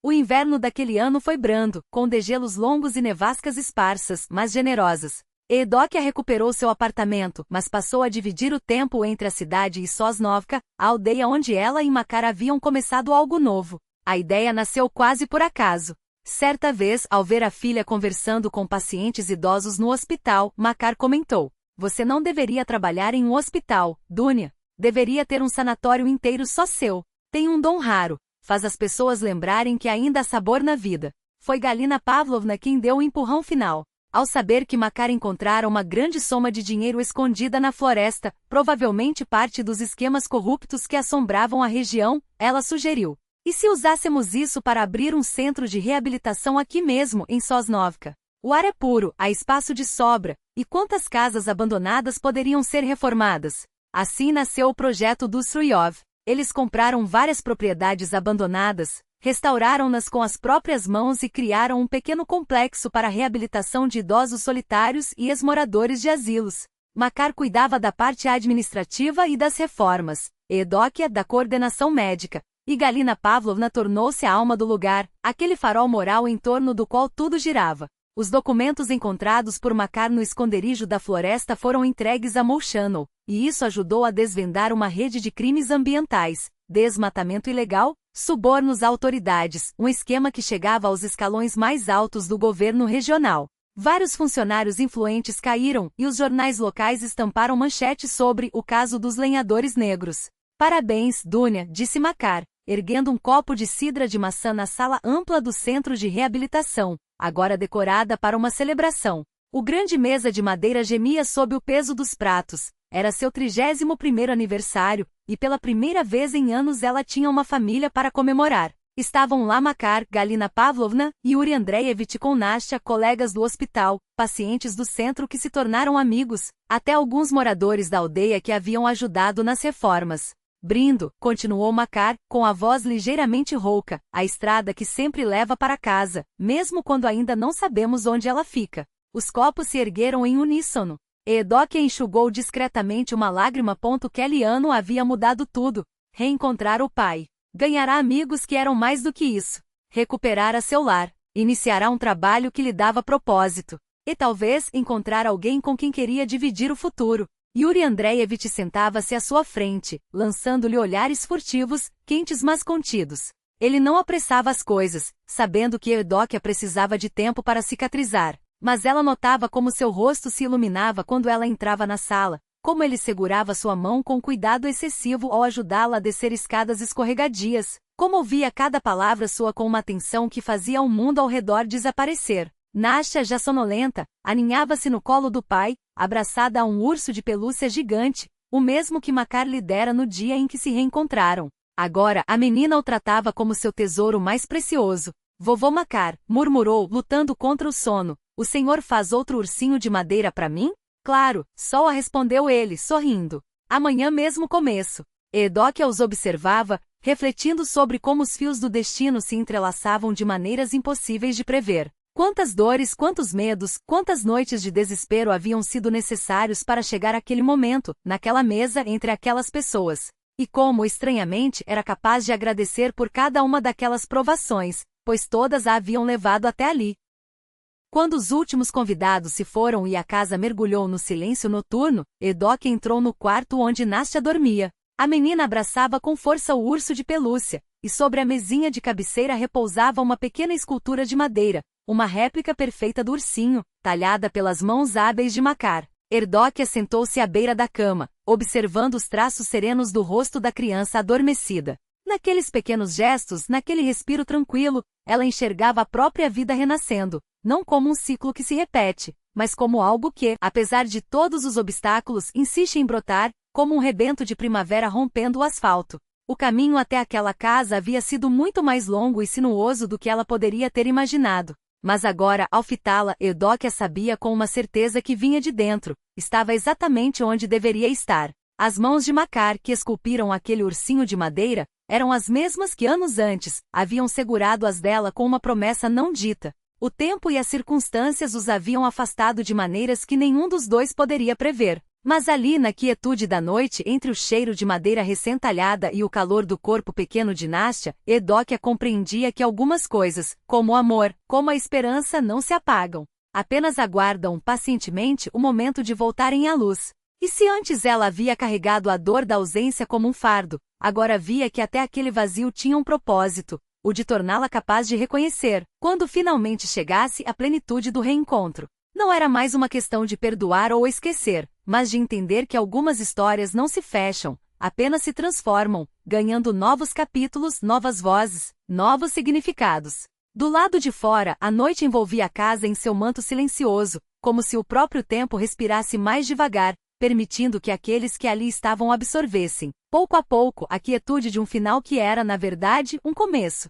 O inverno daquele ano foi brando, com degelos longos e nevascas esparsas, mas generosas. Evdóquia recuperou seu apartamento, mas passou a dividir o tempo entre a cidade e Sosnovka, a aldeia onde ela e Makar haviam começado algo novo. A ideia nasceu quase por acaso. Certa vez, ao ver a filha conversando com pacientes idosos no hospital, Makar comentou: "Você não deveria trabalhar em um hospital, Dunya. Deveria ter um sanatório inteiro só seu. Tem um dom raro. Faz as pessoas lembrarem que ainda há sabor na vida." Foi Galina Pavlovna quem deu o empurrão final. Ao saber que Makar encontrara uma grande soma de dinheiro escondida na floresta, provavelmente parte dos esquemas corruptos que assombravam a região, ela sugeriu: "E se usássemos isso para abrir um centro de reabilitação aqui mesmo, em Sosnovka? O ar é puro, há espaço de sobra, e quantas casas abandonadas poderiam ser reformadas?" Assim nasceu o projeto dos Sruyov. Eles compraram várias propriedades abandonadas, restauraram-nas com as próprias mãos e criaram um pequeno complexo para a reabilitação de idosos solitários e ex-moradores de asilos. Makar cuidava da parte administrativa e das reformas, Evdóquia da coordenação médica, e Galina Pavlovna tornou-se a alma do lugar, aquele farol moral em torno do qual tudo girava. Os documentos encontrados por Makar no esconderijo da floresta foram entregues a Molchanov, e isso ajudou a desvendar uma rede de crimes ambientais, desmatamento ilegal, subornos a autoridades, um esquema que chegava aos escalões mais altos do governo regional. Vários funcionários influentes caíram, e os jornais locais estamparam manchetes sobre o caso dos lenhadores negros. "Parabéns, Dunya", disse Makar, erguendo um copo de cidra de maçã na sala ampla do centro de reabilitação, agora decorada para uma celebração. O grande mesa de madeira gemia sob o peso dos pratos. Era seu 31º aniversário, e pela primeira vez em anos ela tinha uma família para comemorar. Estavam lá Makar, Galina Pavlovna, Yuri Andreevich com Nasha, colegas do hospital, pacientes do centro que se tornaram amigos, até alguns moradores da aldeia que haviam ajudado nas reformas. "Brindo", continuou Makar, com a voz ligeiramente rouca, "a estrada que sempre leva para casa, mesmo quando ainda não sabemos onde ela fica." Os copos se ergueram em uníssono. Evdóquia enxugou discretamente uma lágrima. Aquele ano havia mudado tudo. Reencontrar o pai. Ganhará amigos que eram mais do que isso. Recuperara seu lar. Iniciará um trabalho que lhe dava propósito. E talvez encontrar alguém com quem queria dividir o futuro. Yuri Andreevich sentava-se à sua frente, lançando-lhe olhares furtivos, quentes mas contidos. Ele não apressava as coisas, sabendo que Evdóquia precisava de tempo para cicatrizar. Mas ela notava como seu rosto se iluminava quando ela entrava na sala, como ele segurava sua mão com cuidado excessivo ao ajudá-la a descer escadas escorregadias, como ouvia cada palavra sua com uma atenção que fazia o mundo ao redor desaparecer. Nasha, já sonolenta, aninhava-se no colo do pai, abraçada a um urso de pelúcia gigante, o mesmo que Makar lhe dera no dia em que se reencontraram. Agora, a menina o tratava como seu tesouro mais precioso. "Vovô Makar", murmurou, lutando contra o sono, "o senhor faz outro ursinho de madeira para mim?" "Claro", só respondeu ele, sorrindo. "Amanhã mesmo começo." Evdóquia os observava, refletindo sobre como os fios do destino se entrelaçavam de maneiras impossíveis de prever. Quantas dores, quantos medos, quantas noites de desespero haviam sido necessários para chegar àquele momento, naquela mesa entre aquelas pessoas. E como, estranhamente, era capaz de agradecer por cada uma daquelas provações, pois todas a haviam levado até ali. Quando os últimos convidados se foram e a casa mergulhou no silêncio noturno, Eudokia entrou no quarto onde Nastya dormia. A menina abraçava com força o urso de pelúcia, e sobre a mesinha de cabeceira repousava uma pequena escultura de madeira, uma réplica perfeita do ursinho, talhada pelas mãos hábeis de Makar. Eudokia sentou-se à beira da cama, observando os traços serenos do rosto da criança adormecida. Naqueles pequenos gestos, naquele respiro tranquilo, ela enxergava a própria vida renascendo, não como um ciclo que se repete, mas como algo que, apesar de todos os obstáculos, insiste em brotar, como um rebento de primavera rompendo o asfalto. O caminho até aquela casa havia sido muito mais longo e sinuoso do que ela poderia ter imaginado. Mas agora, ao fitá-la, Eudokia sabia com uma certeza que vinha de dentro, estava exatamente onde deveria estar. As mãos de Makar, que esculpiram aquele ursinho de madeira, eram as mesmas que anos antes haviam segurado as dela com uma promessa não dita. O tempo e as circunstâncias os haviam afastado de maneiras que nenhum dos dois poderia prever. Mas ali na quietude da noite, entre o cheiro de madeira recém-talhada e o calor do corpo pequeno de Nastya, Eudokia compreendia que algumas coisas, como o amor, como a esperança, não se apagam. Apenas aguardam pacientemente o momento de voltarem à luz. E se antes ela havia carregado a dor da ausência como um fardo, agora via que até aquele vazio tinha um propósito, o de torná-la capaz de reconhecer, quando finalmente chegasse a plenitude do reencontro. Não era mais uma questão de perdoar ou esquecer, mas de entender que algumas histórias não se fecham, apenas se transformam, ganhando novos capítulos, novas vozes, novos significados. Do lado de fora, a noite envolvia a casa em seu manto silencioso, como se o próprio tempo respirasse mais devagar, permitindo que aqueles que ali estavam absorvessem, pouco a pouco, a quietude de um final que era, na verdade, um começo.